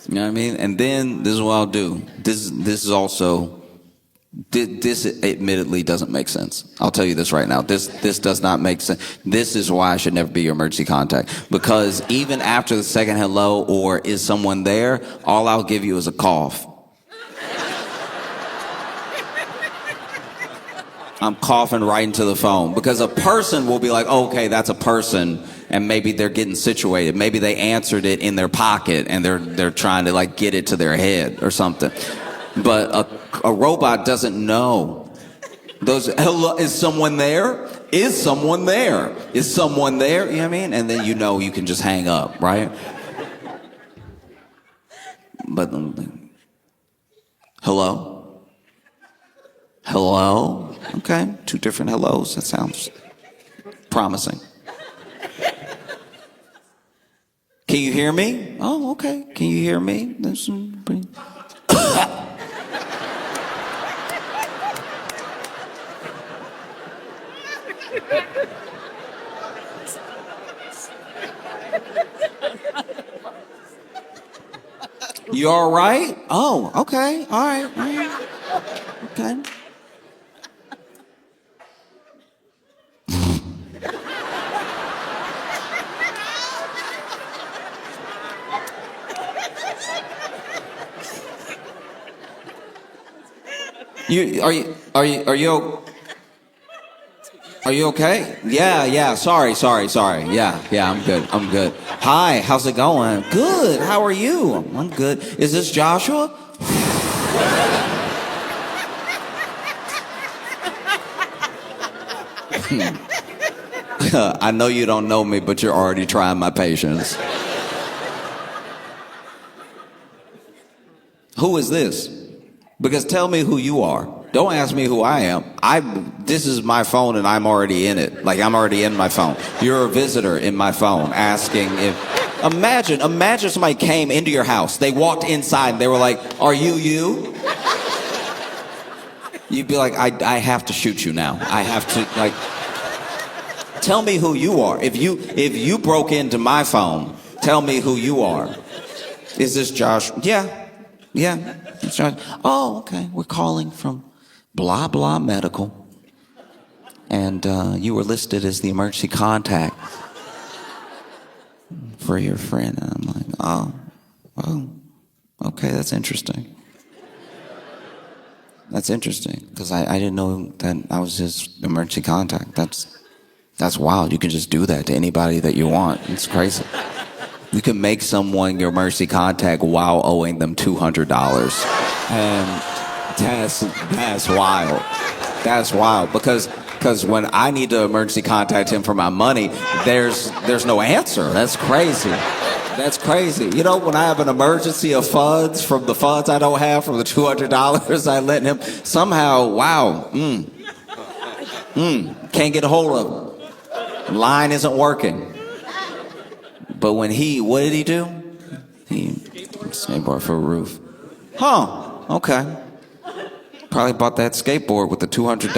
You know what I mean? And then this is what I'll do. This is also, this admittedly doesn't make sense. I'll tell you this right now. This does not make sense. This is why I should never be your emergency contact. Because even after the second hello or is someone there, all I'll give you is a cough. I'm coughing right into the phone. Because a person will be like, oh, okay, that's a person. And maybe they're getting situated. Maybe they answered it in their pocket and they're trying to like get it to their head or something. But a robot doesn't know. Hello, is someone there? Is someone there? Is someone there? You know what I mean? And then you can just hang up, right? But hello? Hello? Okay, 2 different hellos. That sounds promising. Can you hear me? Oh, okay. Can you hear me? That's pretty... You all right? Oh, okay. All right. Okay. Are you okay? Yeah. Sorry. Yeah, I'm good. Hi, how's it going? Good. How are you? I'm good. Is this Joshua? I know you don't know me, but you're already trying my patience. Who is this? Because tell me who you are. Don't ask me who I am. This is my phone and I'm already in it. Like, I'm already in my phone. You're a visitor in my phone asking if... Imagine somebody came into your house. They walked inside and they were like, are you? You'd be like, I have to shoot you now. I have to, like... Tell me who you are. If you broke into my phone, tell me who you are. Is this Josh? Yeah. It's Josh. Oh, okay. We're calling from blah, blah medical. And you were listed as the emergency contact for your friend. And I'm like, oh, okay, that's interesting. That's interesting, because I didn't know that I was his emergency contact. That's wild. You can just do that to anybody that you want. It's crazy. You can make someone your emergency contact while owing them $200. And that's wild. That's wild, because Because when I need to emergency contact him for my money, there's no answer. That's crazy. That's crazy. You know, when I have an emergency of funds from the funds I don't have from the $200 I lent him, somehow, wow, can't get a hold of him. Line isn't working. But when what did he do? He skateboard for a roof. Huh, okay. Probably bought that skateboard with the $200.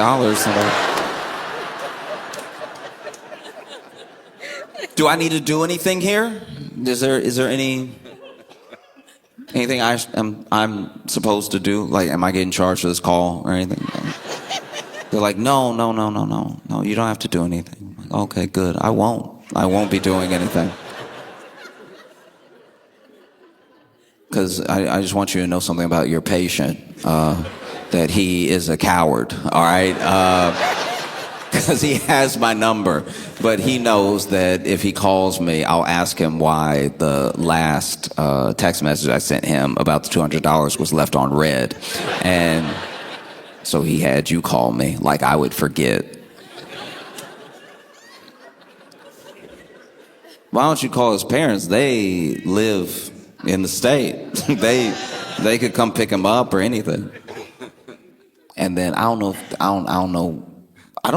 Do I need to do anything here? Is there anything I'm supposed to do? Like, am I getting charged for this call or anything? They're like, no, you don't have to do anything. I'm like, okay, good. I won't be doing anything. Because I just want you to know something about your patient, that he is a coward, all right? Because he has my number, but he knows that if he calls me, I'll ask him why the last text message I sent him about the $200 was left on red. And so he had you call me like I would forget. Why don't you call his parents? They live in the state. they could come pick him up or anything. And then I don't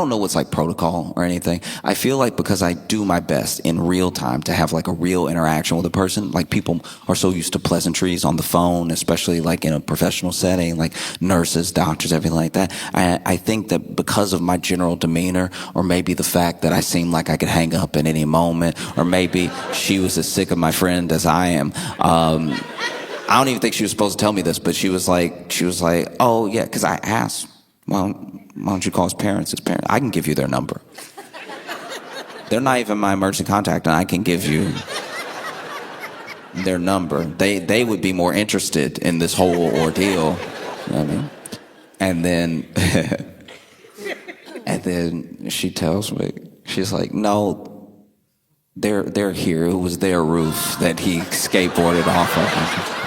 know what's like protocol or anything. I feel like because I do my best in real time to have like a real interaction with a person, like people are so used to pleasantries on the phone, especially like in a professional setting, like nurses, doctors, everything like that. I think that because of my general demeanor, or maybe the fact that I seem like I could hang up at any moment, or maybe she was as sick of my friend as I am. I don't even think she was supposed to tell me this, but she was like, oh yeah, because I asked, well, why don't you call his parents? I can give you their number. They're not even my emergency contact, and I can give you their number. They would be more interested in this whole ordeal. You know what I mean? And then she tells me, she's like, no, they're here. It was their roof that he skateboarded off of.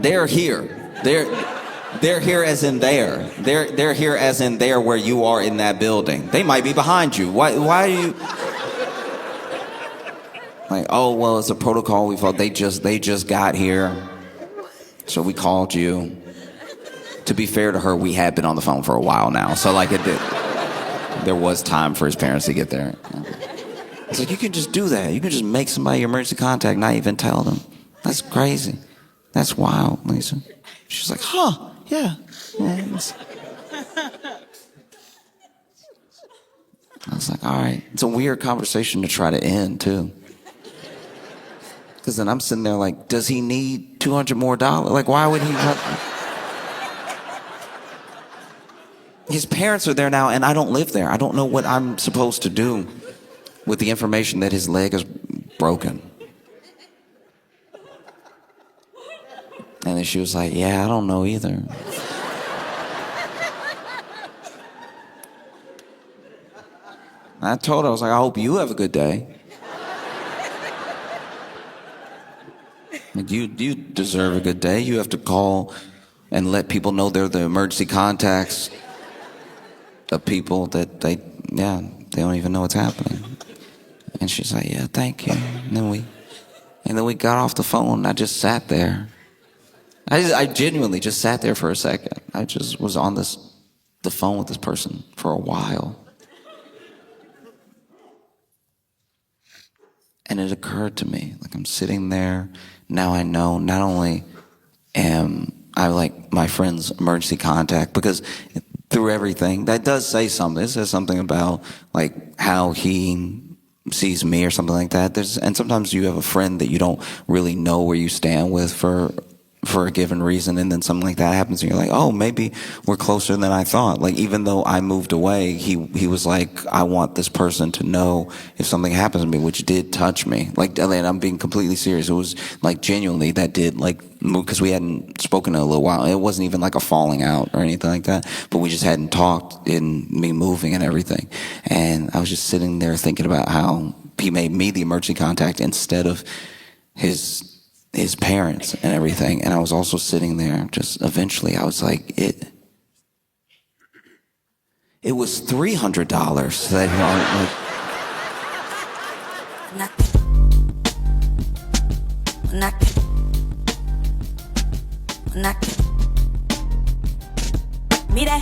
They're here. They're here as in there. They're here as in there where you are in that building. They might be behind you. Why are you like, oh well, it's a protocol we followed. They just got here. So we called you. To be fair to her, we had been on the phone for a while now. So like there was time for his parents to get there. It's like, you can just do that. You can just make somebody your emergency contact, not even tell them. That's crazy. That's wild, Lisa. She's like, huh, yeah. I was like, all right. It's a weird conversation to try to end, too. Because then I'm sitting there like, does he need $200 more? Like, why would he? His parents are there now, and I don't live there. I don't know what I'm supposed to do with the information that his leg is broken. And then she was like, yeah, I don't know either. I told her, I was like, I hope you have a good day. Like, you deserve a good day. You have to call and let people know they're the emergency contacts of people that they don't even know what's happening. And she's like, yeah, thank you. And then we got off the phone, and I just sat there. I genuinely just sat there for a second. I just was on the phone with this person for a while. And it occurred to me, like, I'm sitting there, now I know not only am I like my friend's emergency contact, because through everything, that does say something. It says something about like how he sees me or something like that. And sometimes you have a friend that you don't really know where you stand with for for a given reason, and then something like that happens, and you're like, oh, maybe we're closer than I thought. Like, even though I moved away, he was like, I want this person to know if something happens to me, which did touch me. Like, and I'm being completely serious. It was like genuinely that did like move, because we hadn't spoken in a little while. It wasn't even like a falling out or anything like that, but we just hadn't talked in me moving and everything. And I was just sitting there thinking about how he made me the emergency contact instead of his parents and everything. And I was also sitting there, just eventually I was like, it was $300 that Mira,